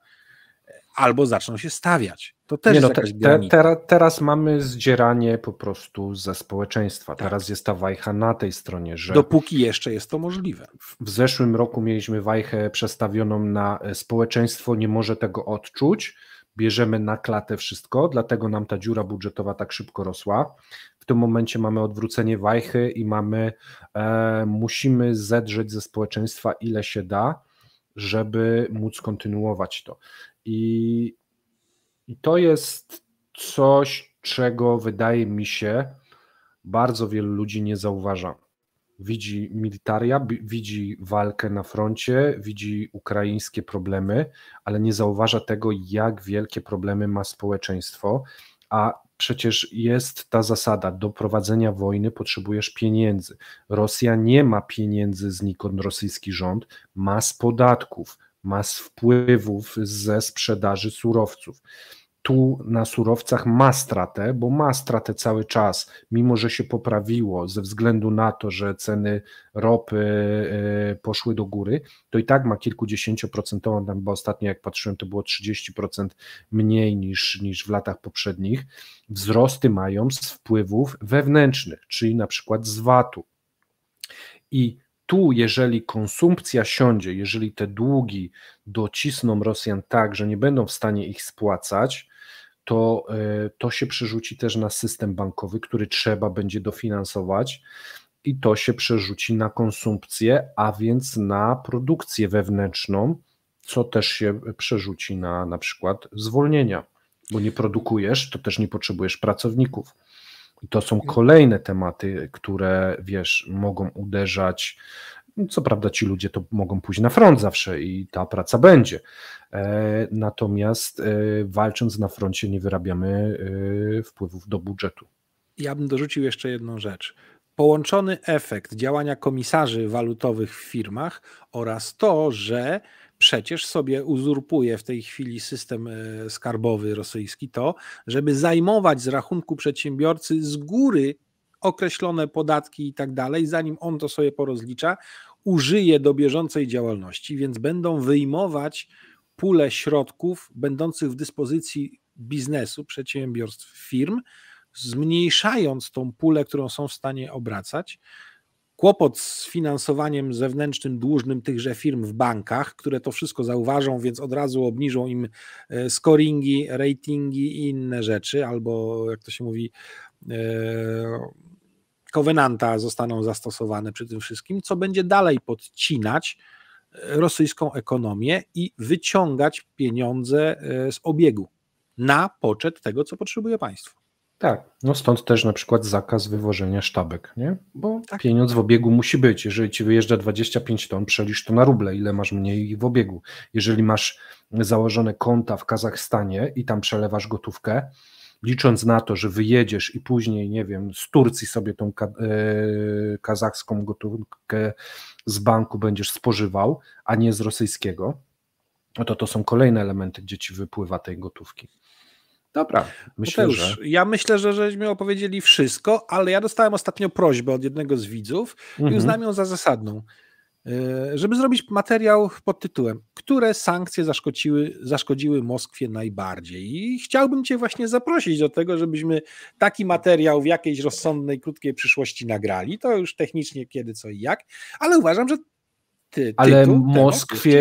albo zaczną się stawiać. To też jest jakaś granica. Teraz mamy zdzieranie po prostu ze społeczeństwa. Tak. Teraz jest ta wajcha na tej stronie, że... Dopóki jeszcze jest to możliwe. W zeszłym roku mieliśmy wajchę przestawioną na społeczeństwo, nie może tego odczuć, bierzemy na klatę wszystko, dlatego nam ta dziura budżetowa tak szybko rosła. W tym momencie mamy odwrócenie wajchy i musimy zedrzeć ze społeczeństwa ile się da, żeby móc kontynuować to. I to jest coś, czego wydaje mi się bardzo wielu ludzi nie zauważa. Widzi militaria, widzi walkę na froncie, widzi ukraińskie problemy, ale nie zauważa tego, jak wielkie problemy ma społeczeństwo, a przecież jest ta zasada, do prowadzenia wojny potrzebujesz pieniędzy. Rosja nie ma pieniędzy znikąd, rosyjski rząd ma z podatków, ma z wpływów ze sprzedaży surowców. Tu na surowcach ma stratę, bo ma stratę cały czas, mimo że się poprawiło ze względu na to, że ceny ropy poszły do góry, to i tak ma kilkudziesięcioprocentową, bo ostatnio jak patrzyłem, to było 30% mniej niż w latach poprzednich. Wzrosty mają z wpływów wewnętrznych, czyli na przykład z VAT-u. I tu, jeżeli konsumpcja siądzie, jeżeli te długi docisną Rosjan tak, że nie będą w stanie ich spłacać, to się przerzuci też na system bankowy, który trzeba będzie dofinansować i to się przerzuci na konsumpcję, a więc na produkcję wewnętrzną, co też się przerzuci na przykład zwolnienia, bo nie produkujesz, to też nie potrzebujesz pracowników. I to są kolejne tematy, które wiesz, mogą uderzać. Co prawda ci ludzie to mogą pójść na front zawsze i ta praca będzie. Natomiast walcząc na froncie nie wyrabiamy wpływów do budżetu. Ja bym dorzucił jeszcze jedną rzecz. Połączony efekt działania komisarzy walutowych w firmach oraz to, że przecież sobie uzurpuje w tej chwili system skarbowy rosyjski to, żeby zajmować z rachunku przedsiębiorcy z góry określone podatki i tak dalej, zanim on to sobie porozlicza, użyje do bieżącej działalności, więc będą wyjmować pulę środków będących w dyspozycji biznesu, przedsiębiorstw, firm, zmniejszając tą pulę, którą są w stanie obracać. Kłopot z finansowaniem zewnętrznym, dłużnym tychże firm w bankach, które to wszystko zauważą, więc od razu obniżą im scoringi, ratingi i inne rzeczy, albo jak to się mówi, covenanta zostaną zastosowane przy tym wszystkim, co będzie dalej podcinać rosyjską ekonomię i wyciągać pieniądze z obiegu na poczet tego, co potrzebuje państwo. Tak, no stąd też na przykład zakaz wywożenia sztabek, nie? Bo pieniądz w obiegu musi być. Jeżeli ci wyjeżdża 25 ton, przelicz to na ruble, ile masz mniej w obiegu. Jeżeli masz założone konta w Kazachstanie i tam przelewasz gotówkę, licząc na to, że wyjedziesz i później, nie wiem, z Turcji sobie tą kazachską gotówkę z banku będziesz spożywał, a nie z rosyjskiego, no to są kolejne elementy, gdzie ci wypływa tej gotówki. Dobra, myślę, że... Ja myślę, że żeśmy opowiedzieli wszystko, ale ja dostałem ostatnio prośbę od jednego z widzów i uznałem ją za zasadną, żeby zrobić materiał pod tytułem które sankcje zaszkodziły Moskwie najbardziej. I chciałbym Cię właśnie zaprosić do tego, żebyśmy taki materiał w jakiejś rozsądnej, krótkiej przyszłości nagrali. To już technicznie kiedy, co i jak, ale uważam, że ale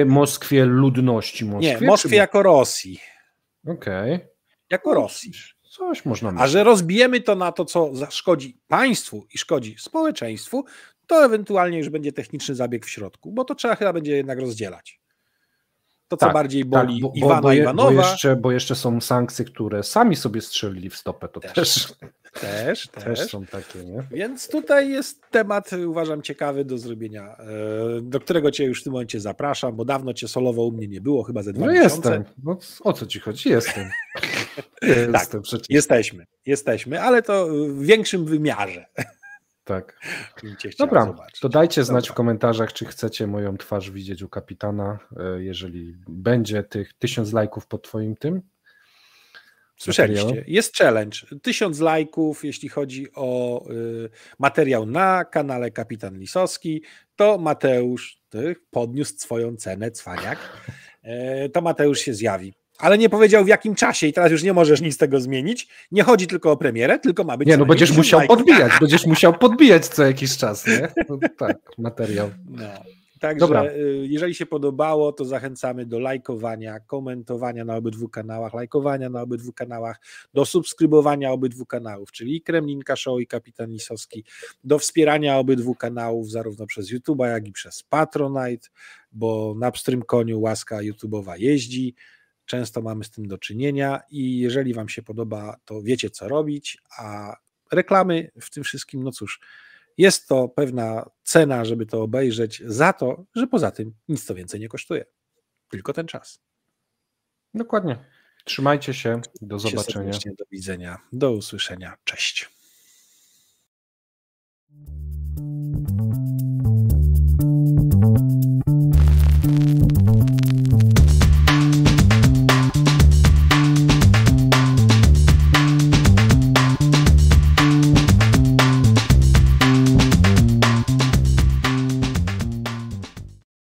Moskwie ludności Moskwie? Nie, Moskwie jako Rosji. Okej. Jako Rosji. Coś można myśleć. A że rozbijemy to na to, co szkodzi państwu i szkodzi społeczeństwu, to ewentualnie już będzie techniczny zabieg w środku, bo to trzeba chyba będzie jednak rozdzielać. To, co bardziej boli Iwana Iwanowa. Bo jeszcze są sankcje, które sami sobie strzelili w stopę, to też są takie, nie? Więc tutaj jest temat, uważam, ciekawy do zrobienia, do którego Cię już w tym momencie zapraszam, bo dawno Cię solowo u mnie nie było, chyba ze 2 miesiące. Jestem. No, o co Ci chodzi? Jestem. Tak, jesteśmy, ale to w większym wymiarze. Tak. Dobra, to dajcie znać w komentarzach, czy chcecie moją twarz widzieć u kapitana, jeżeli będzie tych 1000 lajków pod twoim tym. Słyszeliście, jest challenge. 1000 lajków, jeśli chodzi o materiał na kanale Kapitan Lisowski, to Mateusz podniósł swoją cenę, cwaniak, to Mateusz się zjawi. Ale nie powiedział w jakim czasie i teraz już nie możesz nic z tego zmienić. Nie chodzi tylko o premierę, tylko ma być... Nie, no będziesz musiał podbijać co jakiś czas, nie? No, tak, materiał. No. Także jeżeli się podobało, to zachęcamy do lajkowania, komentowania na obydwu kanałach, lajkowania na obydwu kanałach, do subskrybowania obydwu kanałów, czyli Kremlinka Show i Kapitan Lisowski, do wspierania obydwu kanałów zarówno przez YouTube'a, jak i przez Patronite, bo na pstrym koniu łaska YouTube'owa jeździ. Często mamy z tym do czynienia i jeżeli Wam się podoba, to wiecie co robić, a reklamy w tym wszystkim, no cóż, jest to pewna cena, żeby to obejrzeć za to, że poza tym nic to więcej nie kosztuje. Tylko ten czas. Dokładnie. Trzymajcie się. Do zobaczenia. Do widzenia. Do usłyszenia. Cześć.